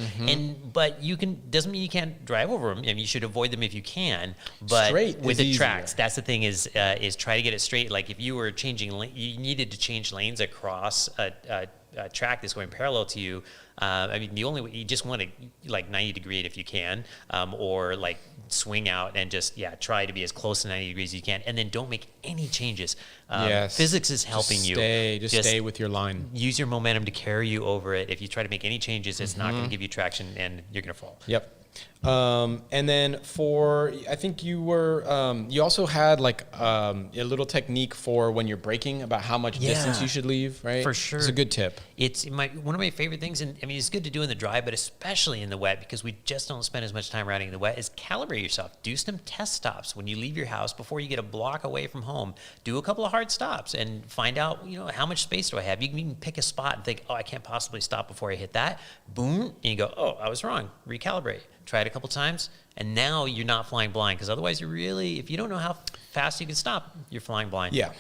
But doesn't mean you can't drive over them. I mean, you should avoid them if you can. But straight with the tracks, easier. that's the thing is try to get it straight. Like if you were you needed to change lanes across a track that's going parallel to you. I mean, the only way you just want to like 90 degree it if you can, or like swing out and just try to be as close to 90 degrees as you can, and then don't make any changes. Physics is helping you. Just stay with your line. Use your momentum to carry you over it. If you try to make any changes, it's not going to give you traction, and you're going to fall. Yep. And then I think you also had like a little technique for when you're braking about how much distance you should leave, right? For sure. It's a good tip. It's one of my favorite things, and I mean, it's good to do in the dry, but especially in the wet, because we just don't spend as much time riding in the wet, is calibrate yourself. Do some test stops when you leave your house before you get a block away from home. Do a couple of hard stops and find out, how much space do I have? You can even pick a spot and think, I can't possibly stop before I hit that. Boom, and you go, I was wrong. Recalibrate. Try it a couple times, and now you're not flying blind, because otherwise if you don't know how fast you can stop, you're flying blind. Yeah.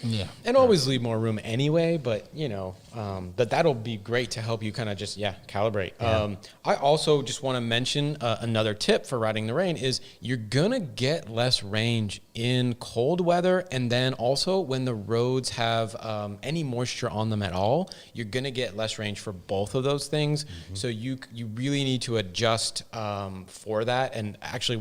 And always leave more room anyway, but but that'll be great to help you kind of just calibrate. I also just want to mention another tip for riding the rain is you're gonna get less range in cold weather, and then also when the roads have any moisture on them at all, you're gonna get less range for both of those things. So you really need to adjust for that. And actually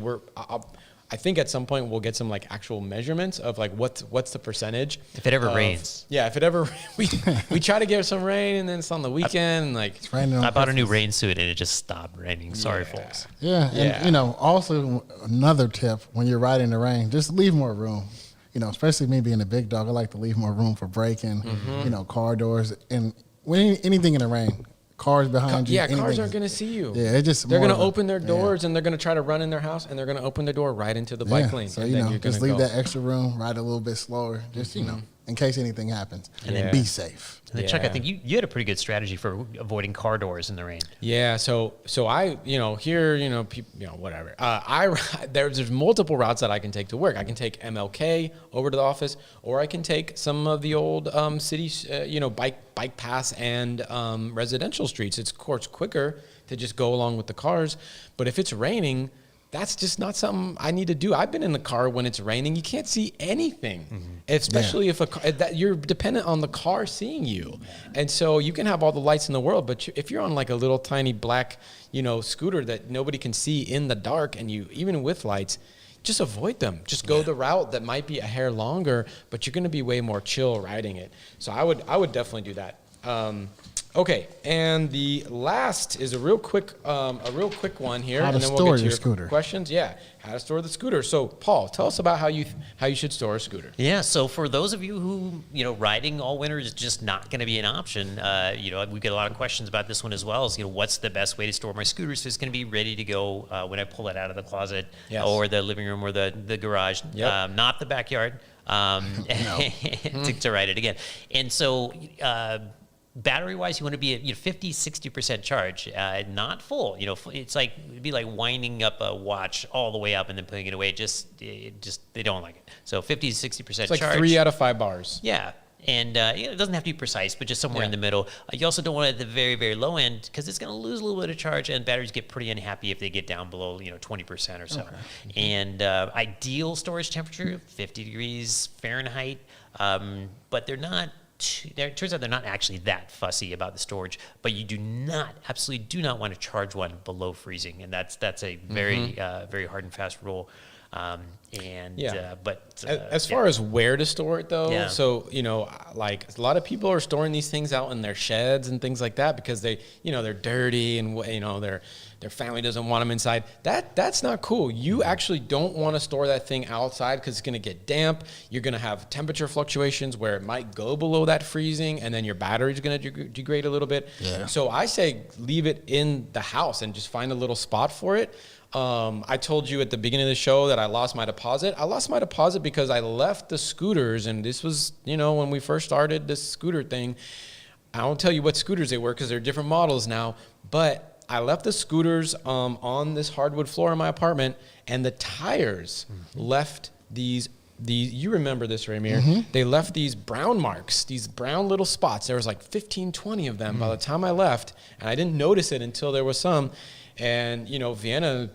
I think at some point we'll get some like actual measurements of like what's the percentage if it ever rains. Yeah, if it ever we try to get some rain, and then it's on the weekend and like it's raining. I bought a new rain suit and it just stopped raining. Sorry, folks. Yeah, and also another tip when you're riding in the rain, just leave more room. Especially me being a big dog, I like to leave more room for braking. Car doors, and when anything in the rain. Cars behind you. Yeah, cars aren't going to see you. Yeah, they're going to open their doors and they're going to try to run in their house, and they're going to open the door right into the bike lane. So just leave that extra room, ride a little bit slower, just in case anything happens, and then be safe. And then Chuck, I think you had a pretty good strategy for avoiding car doors in the rain. Yeah, so I here people whatever. There's multiple routes that I can take to work. I can take MLK over to the office, or I can take some of the old city bike paths and residential streets. It's of course quicker to just go along with the cars. But if it's raining, that's just not something I need to do. I've been in the car when it's raining. You can't see anything, especially if that you're dependent on the car seeing you. And so you can have all the lights in the world, but if you're on like a little tiny black, scooter that nobody can see in the dark, and you, even with lights, just avoid them. Just go the route that might be a hair longer, but you're going to be way more chill riding it. So I would definitely do that. Okay, and the last is a real quick one here, How to and then we'll store get to your your scooter. questions. Yeah, how to store the scooter. So, Paul, tell us about how you should store a scooter. Yeah, so for those of you who, riding all winter is just not going to be an option, we get a lot of questions about this one as well, is, what's the best way to store my scooter so it's going to be ready to go when I pull it out of the closet or the living room or the garage, not the backyard, to ride it again. And so... battery-wise, you want to be at 50, 60% charge, not full. It's like it'd be like winding up a watch all the way up and then putting it away. They don't like it. So 50 to 60% It's like charge. 3 out of 5 bars. Yeah. And it doesn't have to be precise, but just somewhere in the middle. You also don't want it at the very, very low end because it's going to lose a little bit of charge, and batteries get pretty unhappy if they get down below 20% or so. Okay. And ideal storage temperature, 50 degrees Fahrenheit, but they're not. It turns out they're not actually that fussy about the storage, but you absolutely do not want to charge one below freezing, and that's a very very hard and fast rule. As far as where to store it though, so like a lot of people are storing these things out in their sheds and things like that because they're dirty and their family doesn't want them inside. That's not cool. You actually don't want to store that thing outside because it's going to get damp. You're going to have temperature fluctuations where it might go below that freezing, and then your battery's going to degrade a little bit. Yeah. So I say leave it in the house and just find a little spot for it. I told you at the beginning of the show that I lost my deposit. I lost my deposit because I left the scooters, and this was, when we first started this scooter thing. I won't tell you what scooters they were because they're different models now, but I left the scooters on this hardwood floor in my apartment, and the tires left these, you remember this, Ramier, they left these brown marks, these brown little spots. There was like 15, 20 of them by the time I left, and I didn't notice it until there was some. And, Vienna,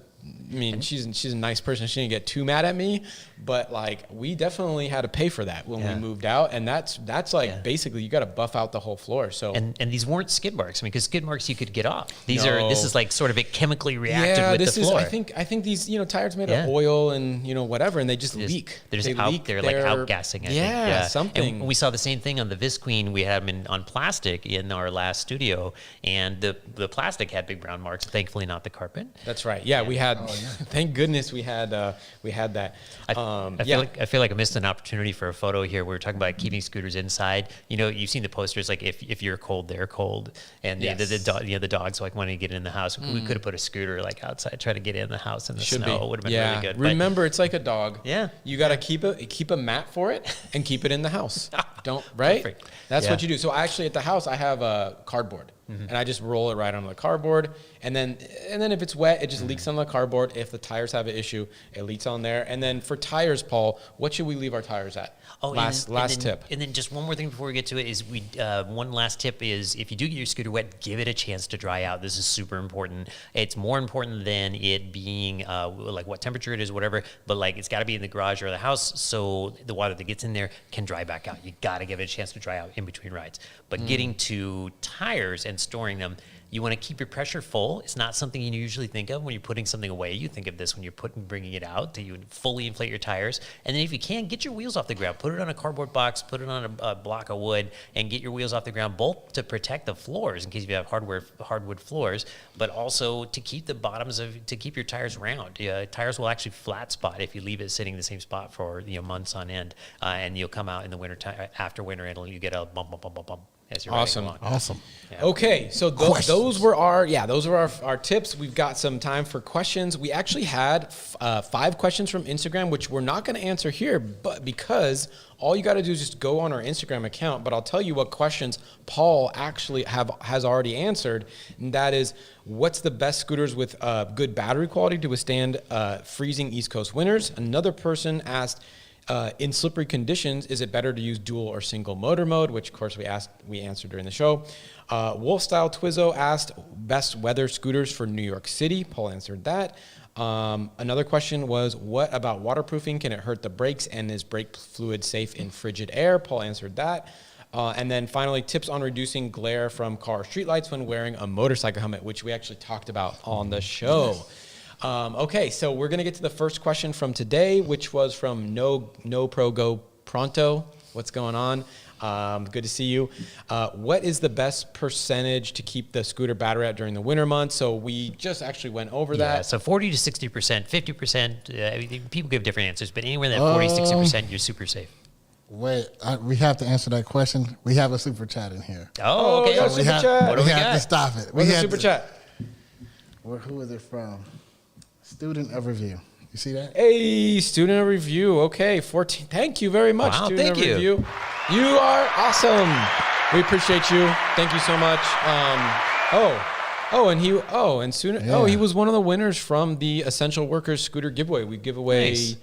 she's a nice person. She didn't get too mad at me, but like we definitely had to pay for that when we moved out, and that's like basically you got to buff out the whole floor. So and these weren't skid marks. Because skid marks you could get off. This is like sort of it chemically reacted with the floor. I think these tires made of oil and whatever, and they just leak. They're like outgassing. I think. Something. And we saw the same thing on the Vis Queen. We had them on plastic in our last studio, and the plastic had big brown marks. Thankfully, not the carpet. That's right. Yeah, we had. Thank goodness we had that. I feel like I missed an opportunity for a photo here. We were talking about keeping scooters inside. You've seen the posters like if you're cold, they're cold, and the dogs like wanting to get in the house. We could have put a scooter like outside, try to get in the house in the snow. It would have been really good. Remember, it's like a dog. Yeah, you got to keep a mat for it and keep it in the house. Right? Perfect. That's what you do. So actually, at the house, I have a cardboard. And I just roll it right onto the cardboard, and then if it's wet, it just leaks on the cardboard. If the tires have an issue, it leaks on there. And then for tires, Paul, what should we leave our tires at? Last tip. And then just one more thing before we get to it is one last tip is if you do get your scooter wet, give it a chance to dry out. This is super important. It's more important than it being like what temperature it is, whatever. But like it's got to be in the garage or the house, so the water that gets in there can dry back out. You got to give it a chance to dry out in between rides. But getting to tires and storing them, you want to keep your pressure full. It's not something you usually think of when you're putting something away. You think of this when you're bringing it out. That you fully inflate your tires, and then if you can, get your wheels off the ground. Put it on a cardboard box. Put it on a block of wood, and get your wheels off the ground. Both to protect the floors in case you have hardwood floors, but also to keep to keep your tires round. Tires will actually flat spot if you leave it sitting in the same spot for months on end, and you'll come out in the winter time after winter, and you get a bump. As you're awesome. Yeah. Okay, so those were our tips. We've got some time for questions. We actually had 5 questions from Instagram, which we're not going to answer here, but because all you got to do is just go on our Instagram account. But I'll tell you what questions Paul actually has already answered, and that is, what's the best scooters with good battery quality to withstand freezing East Coast winters? Another person asked, In slippery conditions, is it better to use dual or single motor mode? Which, of course, we answered during the show. Wolf Style Twizzo asked best weather scooters for New York City. Paul answered that. Another question was, what about waterproofing? Can it hurt the brakes? And is brake fluid safe in frigid air? Paul answered that. And then finally, tips on reducing glare from car streetlights when wearing a motorcycle helmet, which we actually talked about on the show. Okay, so we're going to get to the first question from today, which was from No Pro Go Pronto. What's going on? Good to see you. What is the best percentage to keep the scooter battery out during the winter months? So we just actually went over that. So 40 to 60%, 50%. People give different answers, but anywhere that 40, 60%, you're super safe. Wait, we have to answer that question. We have a super chat in here. Oh, okay. yeah, super chat. What do we have got? to stop it. What's the super chat? Who is it from? Student of Review. You see that? Hey, student of review. Okay, 14. Thank you very much, Wow, student thank of you. review. You are awesome. We appreciate you. Thank you so much. He was one of the winners from the Essential Workers Scooter giveaway. We give away Nice.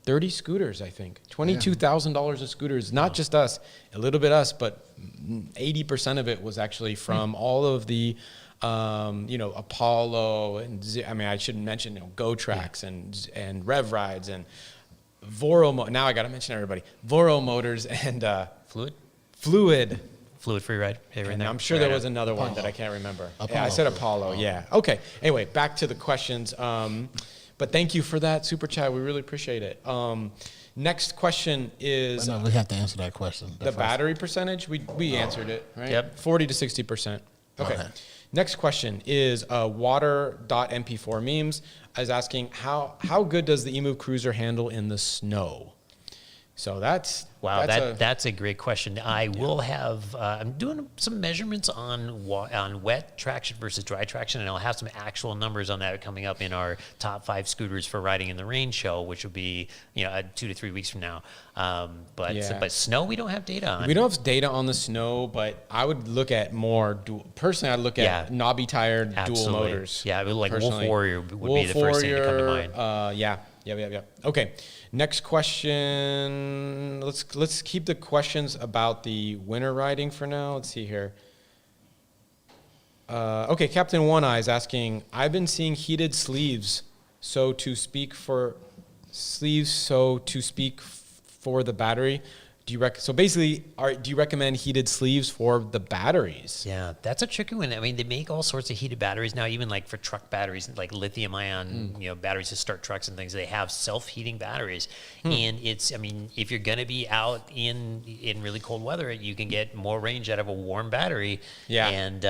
30 scooters, I think. $22,000 of scooters. Not just us, a little bit us, but 80% of it was actually from all of the Apollo and I shouldn't mention Go Tracks and Rev Rides and Voro. Now I got to mention everybody. Voro Motors and Fluid. Fluid free ride. Hey, right And there. I'm sure there was another one that I can't remember. Yeah, I said Apollo. Yeah. Okay. Anyway, back to the questions. But thank you for that super chat. We really appreciate it. Next question is No, we have to answer that question. the battery percentage. We answered it, right? Yep. 40 to 60%. Okay. Next question is water.mp4 memes is asking how good does the eMove Cruiser handle in the snow? So that's a great question. I will have I'm doing some measurements on wet traction versus dry traction, and I'll have some actual numbers on that coming up in our top 5 scooters for riding in the rain show, which will be 2 to 3 weeks from now. But snow we don't have data on. We don't have data on the snow, but I would look at more personally. I'd look at knobby tired dual motors. Yeah, like personally. Wolf Warrior would Wolf be the first thing to come to Warrior, mind. Yeah. Okay. Next question. Let's keep the questions about the winter riding for now. Let's see here. Okay, Captain One Eye is asking, I've been seeing heated sleeves, so to speak for the battery. Do you recommend heated sleeves for the batteries? Yeah, that's a tricky one. I mean, they make all sorts of heated batteries now, even like for truck batteries, like lithium ion, batteries to start trucks and things. They have self-heating batteries. And if you're going to be out in really cold weather, you can get more range out of a warm battery. Yeah. And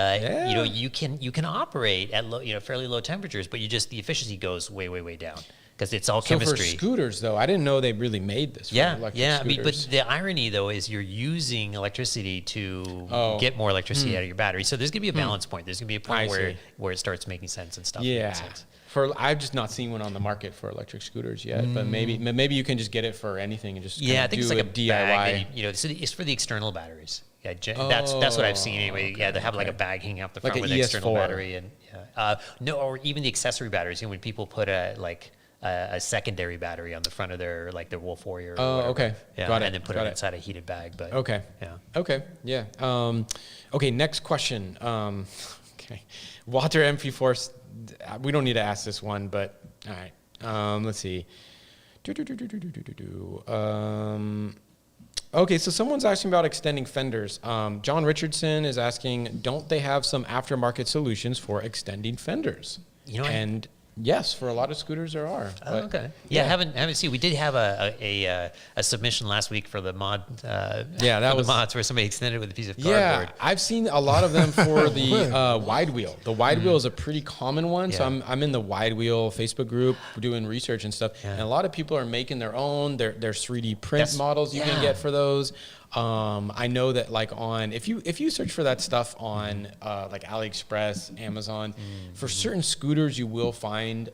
you can operate at fairly low temperatures, but the efficiency goes way, way, way down. Because it's all chemistry. So for scooters, though, I didn't know they really made this for electric scooters. But the irony, though, is you're using electricity to get more electricity out of your battery. So there's going to be a balance point. There's going to be a point where it starts making sense and stuff. Yeah. I've just not seen one on the market for electric scooters yet, but maybe you can just get it for anything and just I think it's like a DIY. bag. It's for the external batteries. Yeah, that's what I've seen anyway. Okay, they have like a bag hanging out the front Like with an an external ES4. battery or even the accessory batteries. When people put a secondary battery on the front of their Wolf Warrior. Oh, okay. Yeah, Got it. and then put it inside a heated bag. But okay. Yeah. Okay. Yeah. Okay. Next question. Okay. Water MP4. We don't need to ask this one, but all right. Let's see. Okay, so someone's asking about extending fenders. John Richardson is asking, don't they have some aftermarket solutions for extending fenders? And yes, for a lot of scooters there are. Oh, okay. Yeah, haven't seen. We did have a submission last week for the mod. That was the mods where somebody extended it with a piece of cardboard. Yeah, I've seen a lot of them for the wide wheel. The wide wheel is a pretty common one. Yeah. So I'm in the wide wheel Facebook group doing research and stuff. Yeah. And a lot of people are making their own. There's 3D print models you can get for those. I know that like if you search for that stuff on like AliExpress, Amazon, for certain scooters you will find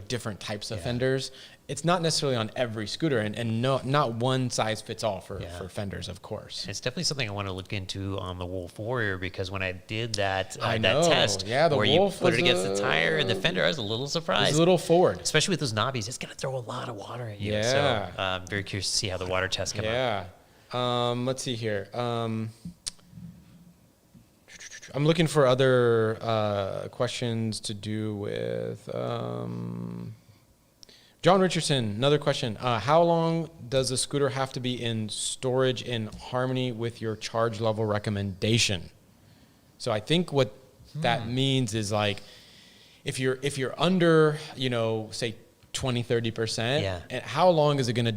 different types of fenders. It's not necessarily on every scooter, and not one size fits all for fenders, of course. It's definitely something I want to look into on the Wolf Warrior, because when I did that that test, the where you Wolf put it against the tire and the fender, I was a little surprised. It's a little forward, especially with those knobbies. It's gonna throw a lot of water at you. Yeah. So I'm very curious to see how the water tests come out. Yeah. Let's see here. I'm looking for other questions to do with. John Richardson, another question. How long does a scooter have to be in storage in harmony with your charge level recommendation? So I think what that means is like if you're under, say 20-30%, and how long is it gonna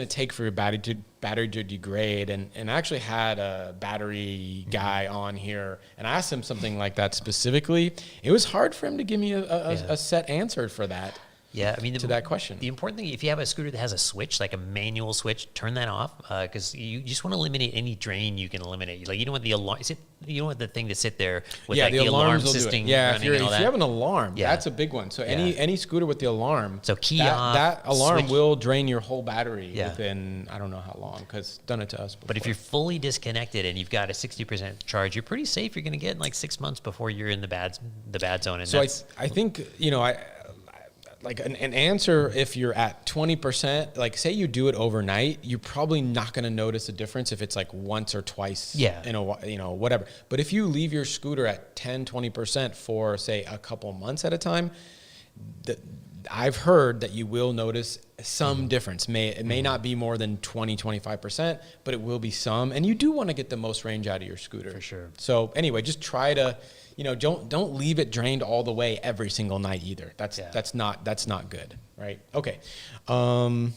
take for your battery to degrade? And I actually had a battery guy on here, and I asked him something like that specifically. It was hard for him to give me a set answer for that. Yeah, I mean, to that question. The important thing, if you have a scooter that has a switch, like a manual switch, turn that off, because you just want to eliminate any drain you can eliminate. Like, you don't want the alarm. You don't want the thing to sit there with like the alarm system. Yeah, if you have an alarm, that's a big one. So any scooter with the alarm, so key off, that alarm switch will drain your whole battery within I don't know how long, because done it to us before. But if you're fully disconnected and you've got a 60% charge, you're pretty safe. You're going to get like 6 months before you're in the bad zone. And so I think like an answer, if you're at 20%, like say you do it overnight, you're probably not going to notice a difference if it's like once or twice in a, whatever. But if you leave your scooter at 10-20% for say a couple months at a time, I've heard that you will notice some difference. It may not be more than 20-25%, but it will be some. And you do want to get the most range out of your scooter. For sure. So anyway, just try to, don't leave it drained all the way every single night either. That's not good, right? Okay. No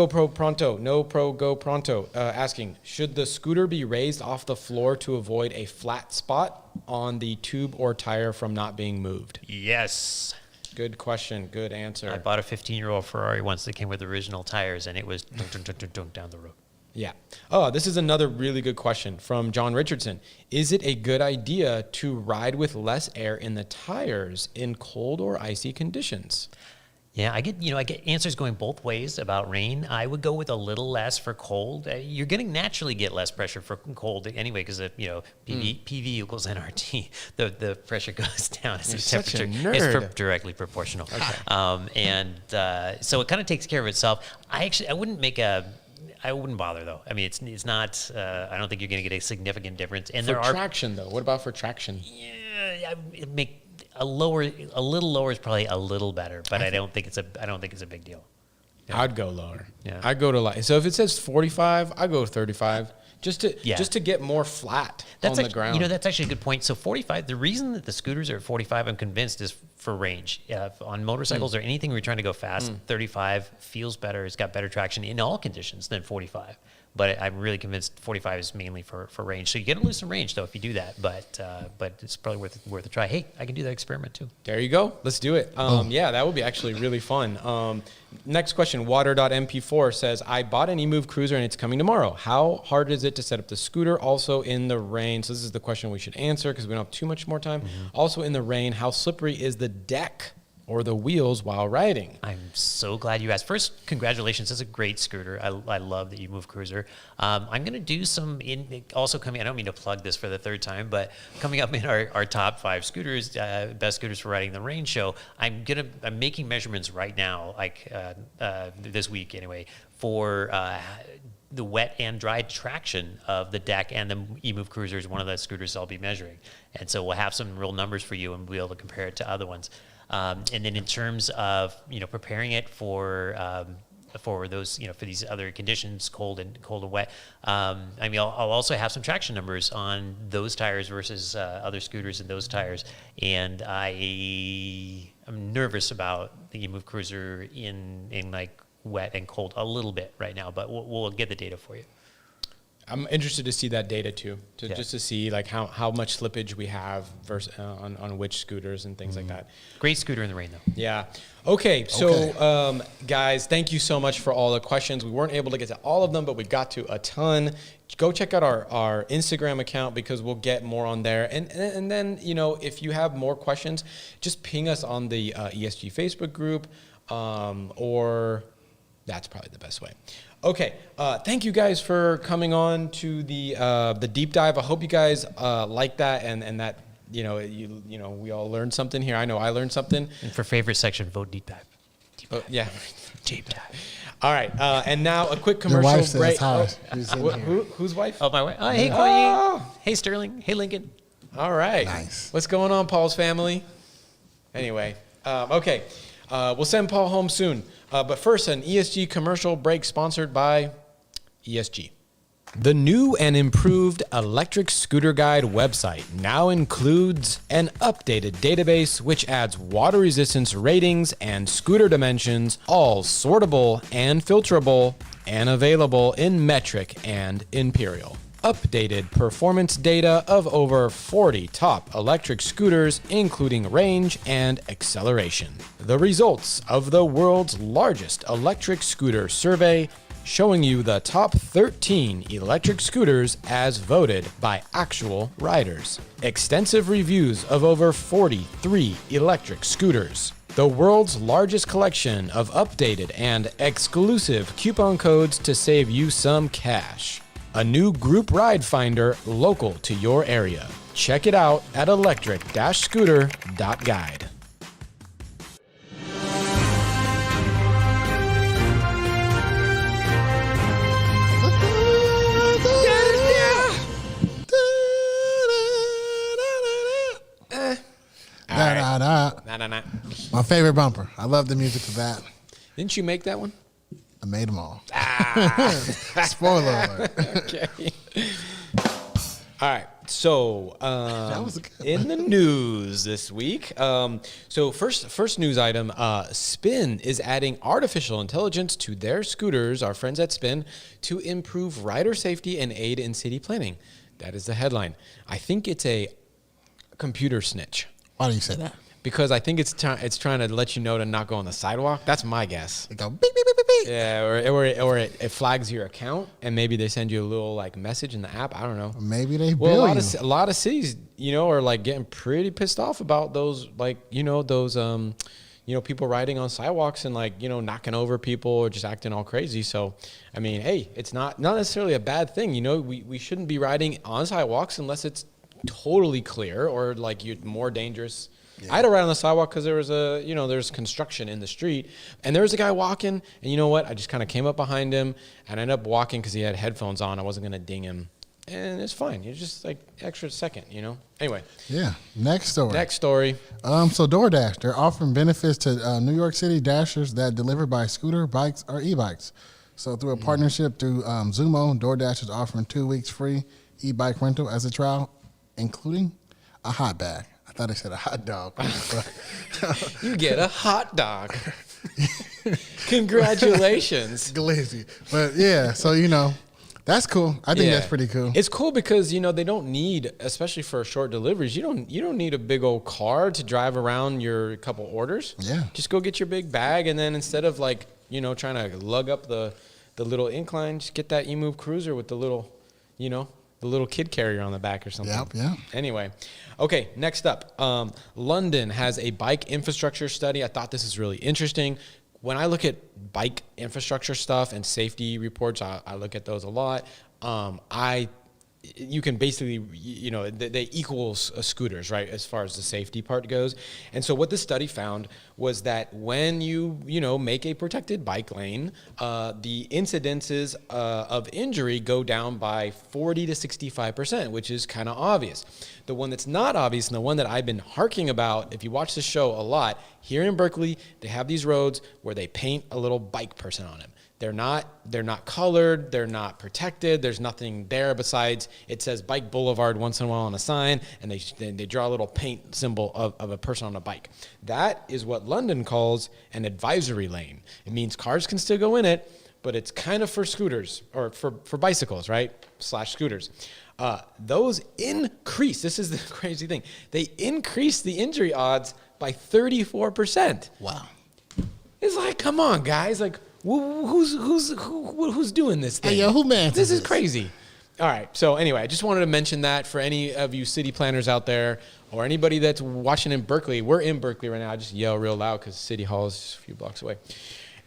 Pro Go Pronto asking, should the scooter be raised off the floor to avoid a flat spot on the tube or tire from not being moved? Yes. Good question. Good answer. I bought a 15-year-old Ferrari once that came with original tires, and it was dunk down the road. Yeah. Oh, this is another really good question from John Richardson. Is it a good idea to ride with less air in the tires in cold or icy conditions? Yeah, I get answers going both ways about rain. I would go with a little less for cold. You're going to naturally get less pressure for cold anyway, because PV equals nRT. The pressure goes down as the temperature. It's directly proportional. Okay. So it kind of takes care of itself. I wouldn't bother though. I mean, it's not. I don't think you're going to get a significant difference. And for traction though, what about for traction? Yeah, a little lower is probably a little better, but I don't think it's a big deal. Yeah. I'd go lower. Yeah. I'd go to so if it says 45, I'd go 35. Just to get more flat on the ground. That's actually a good point. So 45, the reason that the scooters are at 45, I'm convinced, is for range. On motorcycles or anything where you're trying to go fast, 35 feels better. It's got better traction in all conditions than 45. But I'm really convinced 45 is mainly for range. So you get to lose some range, though, if you do that. But it's probably worth a try. Hey, I can do that experiment, too. There you go. Let's do it. Yeah, that would be actually really fun. Next question, water.mp4 says, I bought an eMove Cruiser and it's coming tomorrow. How hard is it to set up the scooter? Also in the rain. So this is the question we should answer because we don't have too much more time. Also in the rain, how slippery is the deck or the wheels while riding? I'm so glad you asked. First, congratulations. That's a great scooter. I love the eMove Cruiser. I'm going to do some, also coming, I don't mean to plug this for the third time, but coming up in our top 5 scooters, best scooters for riding the rain show, I'm making measurements right now, like this week anyway, for the wet and dry traction of the deck, and the eMove Cruiser is one of the scooters I'll be measuring. And so we'll have some real numbers for you and we'll be able to compare it to other ones. And then in terms of preparing it for those for these other conditions, cold and wet, I'll also have some traction numbers on those tires versus other scooters and those tires. And I am nervous about the eMove Cruiser in like wet and cold a little bit right now, but we'll get the data for you. I'm interested to see that data too, just to see like how much slippage we have versus on which scooters and things like that. Great scooter in the rain, though. Yeah. Okay. So, guys, thank you so much for all the questions. We weren't able to get to all of them, but we got to a ton. Go check out our Instagram account because we'll get more on there. And then, if you have more questions, just ping us on the ESG Facebook group, or that's probably the best way. Okay, thank you guys for coming on to the deep dive. I hope you guys like that and that we all learned something here. I know I learned something. And for favorite section, vote deep dive. Yeah, Deep dive. All right, and now a quick Your commercial wife says break. hi. She's in here. Whose wife? Oh, my wife. Oh, hey, Chloe. Hey, Sterling. Hey, Lincoln. All right. Nice. What's going on, Paul's family? Anyway, okay. We'll send Paul home soon. But first, an ESG commercial break sponsored by ESG. The new and improved Electric Scooter Guide website now includes an updated database which adds water resistance ratings and scooter dimensions, all sortable and filterable and available in metric and imperial. Updated performance data of over 40 top electric scooters, including range and acceleration. The results of the world's largest electric scooter survey, showing you the top 13 electric scooters as voted by actual riders. Extensive reviews of over 43 electric scooters. The world's largest collection of updated and exclusive coupon codes to save you some cash. A new group ride finder local to your area. Check it out at electric-scooter.guide. Nah. My favorite bumper. I love the music for that. Didn't you make that one? I made them all. Spoiler alert. Okay. All right. So, was a good in the news this week, so first news item, Spin is adding artificial intelligence to their scooters, our friends at Spin, to improve rider safety and aid in city planning. That is the headline. I think it's a computer snitch. Why do you say that? Because I think it's trying to let you know to not go on the sidewalk. That's my guess. They go beep, beep, beep, beep, beep. Yeah, or it flags your account, and maybe they send you a little like message in the app. I don't know. Maybe they Well, bill a you. lot of cities, are like getting pretty pissed off about those, like those people riding on sidewalks and like knocking over people or just acting all crazy. So, I mean, hey, it's not necessarily a bad thing. We shouldn't be riding on sidewalks unless it's totally clear or like you're more dangerous. Yeah. I had to ride on the sidewalk because there was there's construction in the street, and there was a guy walking, and you know what? I just kind of came up behind him and I ended up walking because he had headphones on. I wasn't gonna ding him, and it's fine. It's just like extra second, Anyway. Yeah. Next story. So DoorDash, they're offering benefits to New York City Dashers that deliver by scooter, bikes, or e-bikes. So through a partnership through Zumo, DoorDash is offering 2 weeks free e-bike rental as a trial, including a hot bag. I thought I said a hot dog. You get a hot dog. Congratulations. Glizzy. But yeah, so that's cool. I think that's pretty cool. It's cool because they don't need, especially for short deliveries, you don't need a big old car to drive around your couple orders. Yeah. Just go get your big bag, and then instead of like trying to lug up the little incline, just get that eMove Cruiser with the little the little kid carrier on the back or something. Yep, yeah. Anyway, okay, next up. London has a bike infrastructure study. I thought this is really interesting. When I look at bike infrastructure stuff and safety reports, I look at those a lot. You can basically, they equal scooters, right, as far as the safety part goes. And so what this study found was that when you make a protected bike lane, the incidences of injury go down by 40 to 65%, which is kind of obvious. The one that's not obvious, and the one that I've been harking about, if you watch the show a lot, here in Berkeley, they have these roads where they paint a little bike person on them. They're not colored, they're not protected, there's nothing there besides it says Bike Boulevard once in a while on a sign, and they draw a little paint symbol of a person on a bike. That is what London calls an advisory lane. It means cars can still go in it, but it's kind of for scooters or for bicycles, right? / scooters. Those increase. This is the crazy thing. They increase the injury odds by 34%. Wow. It's like, come on, guys. Like, who's doing this thing? Hey, yo, who mans This is this? crazy. All right. So anyway, I just wanted to mention that for any of you city planners out there or anybody that's watching in Berkeley. We're in Berkeley right now. I just yell real loud because City Hall is just a few blocks away.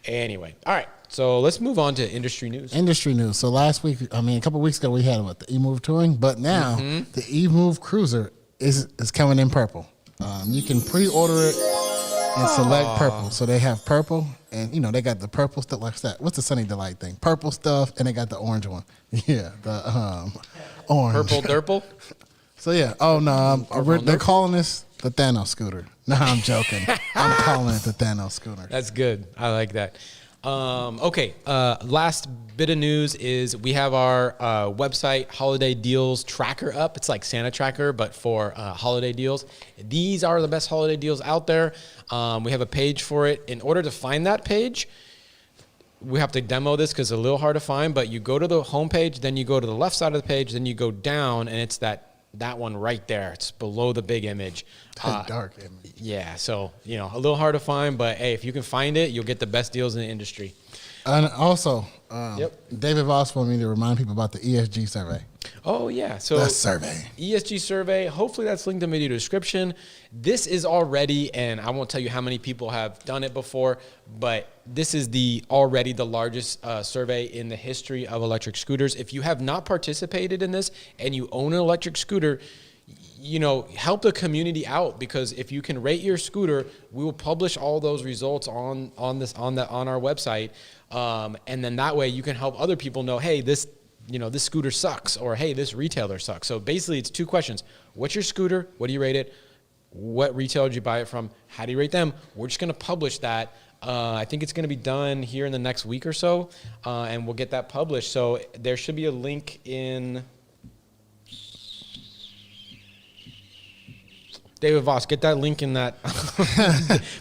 Anyway. All right. So let's move on to industry news. Industry news. So last week, a couple weeks ago, we had the eMove Touring, but now the eMove Cruiser is coming in purple. You can pre-order it and select purple. So they have purple, and they got the purple stuff like that. What's the Sunny Delight thing? Purple stuff, and they got the orange one. Yeah, the orange. Purple Durple? So yeah. Oh no, they're calling this the Thanos scooter. No, I'm joking. I'm calling it the Thanos scooter. That's good. I like that. Okay. Last bit of news is we have our website holiday deals tracker up. It's like Santa tracker, but for holiday deals. These are the best holiday deals out there. We have a page for it. In order to find that page, we have to demo this because it's a little hard to find, but you go to the home page, then you go to the left side of the page, then you go down, and it's that one right there. It's below the big image. Dark image. Yeah, so, a little hard to find, but hey, if you can find it, you'll get the best deals in the industry. And also, David Voss wanted me to remind people about the ESG survey. Oh, yeah. So The survey. ESG survey, hopefully that's linked in the video description. This is already, and I won't tell you how many people have done it before, but this is already the largest survey in the history of electric scooters. If you have not participated in this and you own an electric scooter, help the community out, because if you can rate your scooter, we will publish all those results on our website, and then that way you can help other people know, hey, this scooter sucks, or hey, this retailer sucks. So basically, it's 2 questions: what's your scooter? What do you rate it? What retailer did you buy it from? How do you rate them? We're just going to publish that. I think it's going to be done here in the next week or so, and we'll get that published. So there should be a link in. David Voss, get that link in that.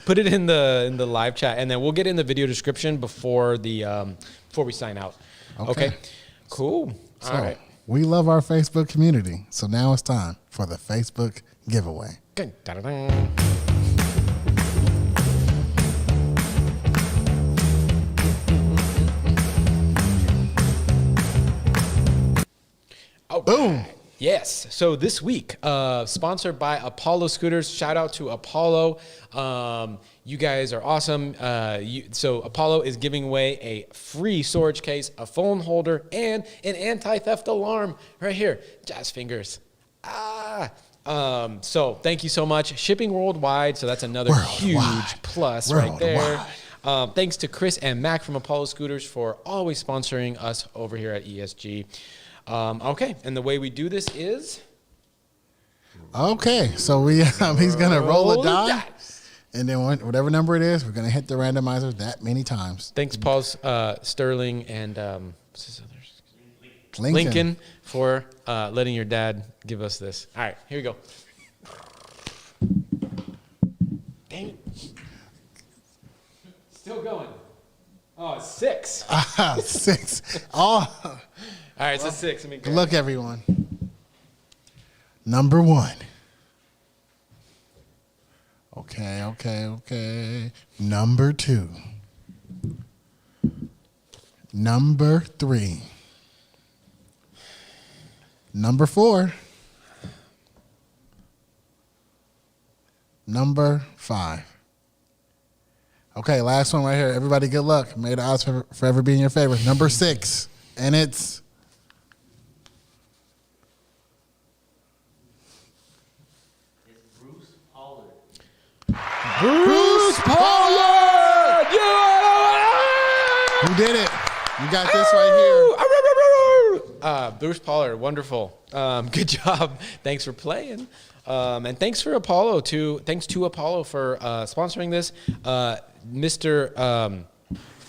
Put it in the live chat, and then we'll get in the video description before we sign out. Okay. Cool. So, all right. we love our Facebook community. So now it's time for the Facebook giveaway. Good. Oh, Boom. Yes. So this week, sponsored by Apollo Scooters. Shout out to Apollo. You guys are awesome. So Apollo is giving away a free storage case, a phone holder, and an anti-theft alarm right here. Jazz fingers. So thank you so much. Shipping worldwide. So that's another huge plus right there. Thanks to Chris and Mac from Apollo Scooters for always sponsoring us over here at ESG. Okay, and the way we do this is... Okay, so he's going to roll a die, and then whatever number it is, we're going to hit the randomizer that many times. Thanks, Paul, Sterling, and what's his other? Lincoln, for letting your dad give us this. All right, here we go. Dang it. Still going. Oh, it's 6. 6. Oh. All right, so 6. Let me go. Look, everyone. Number 1. Okay. Number 2. Number 3. Number 4. Number 5. Okay, last one right here. Everybody, good luck. May the odds forever be in your favor. Number 6. And it's... Bruce Pollard! Yeah! Who did it? You got this right here. Bruce Pollard, wonderful. Good job. Thanks for playing. And thanks for Apollo too. Thanks to Apollo for sponsoring this. Mr.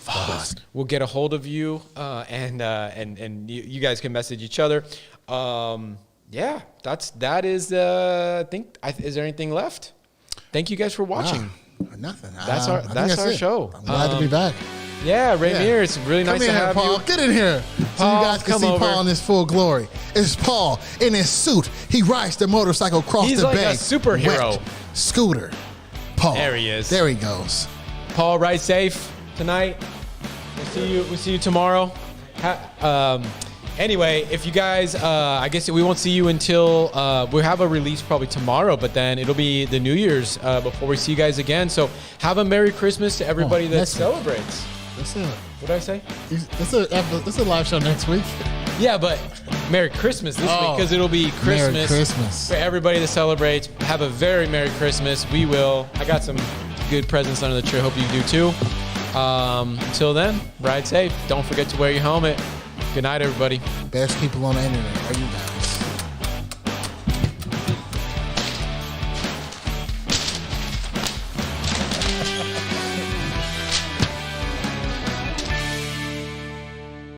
Voss will get a hold of you, and you guys can message each other. Yeah, that is. I think. Is there anything left? Thank you guys for watching. Nothing. That's our show. I'm glad to be back. Yeah, Ramier, it's really nice to have Paul. you. Get in here. Paul, so you guys can come see over. Paul in his full glory. It's Paul in his suit. He rides the motorcycle across He's the like bay. a superhero. Wet scooter. Paul. There he is. There he goes. Paul, ride safe tonight. We'll see you tomorrow. Anyway, if you guys, I guess we won't see you until we'll have a release probably tomorrow, but then it'll be the New Year's before we see you guys again. So have a Merry Christmas to everybody that next week. celebrates. That's it. What did I say? It's a live show next week. Yeah, but Merry Christmas this week because it'll be Christmas. Merry Christmas. For everybody that celebrates. Have a very Merry Christmas. We will. I got some good presents under the tree. Hope you do too. Until then, ride safe. Don't forget to wear your helmet. Good night, everybody. Best people on the internet are you guys.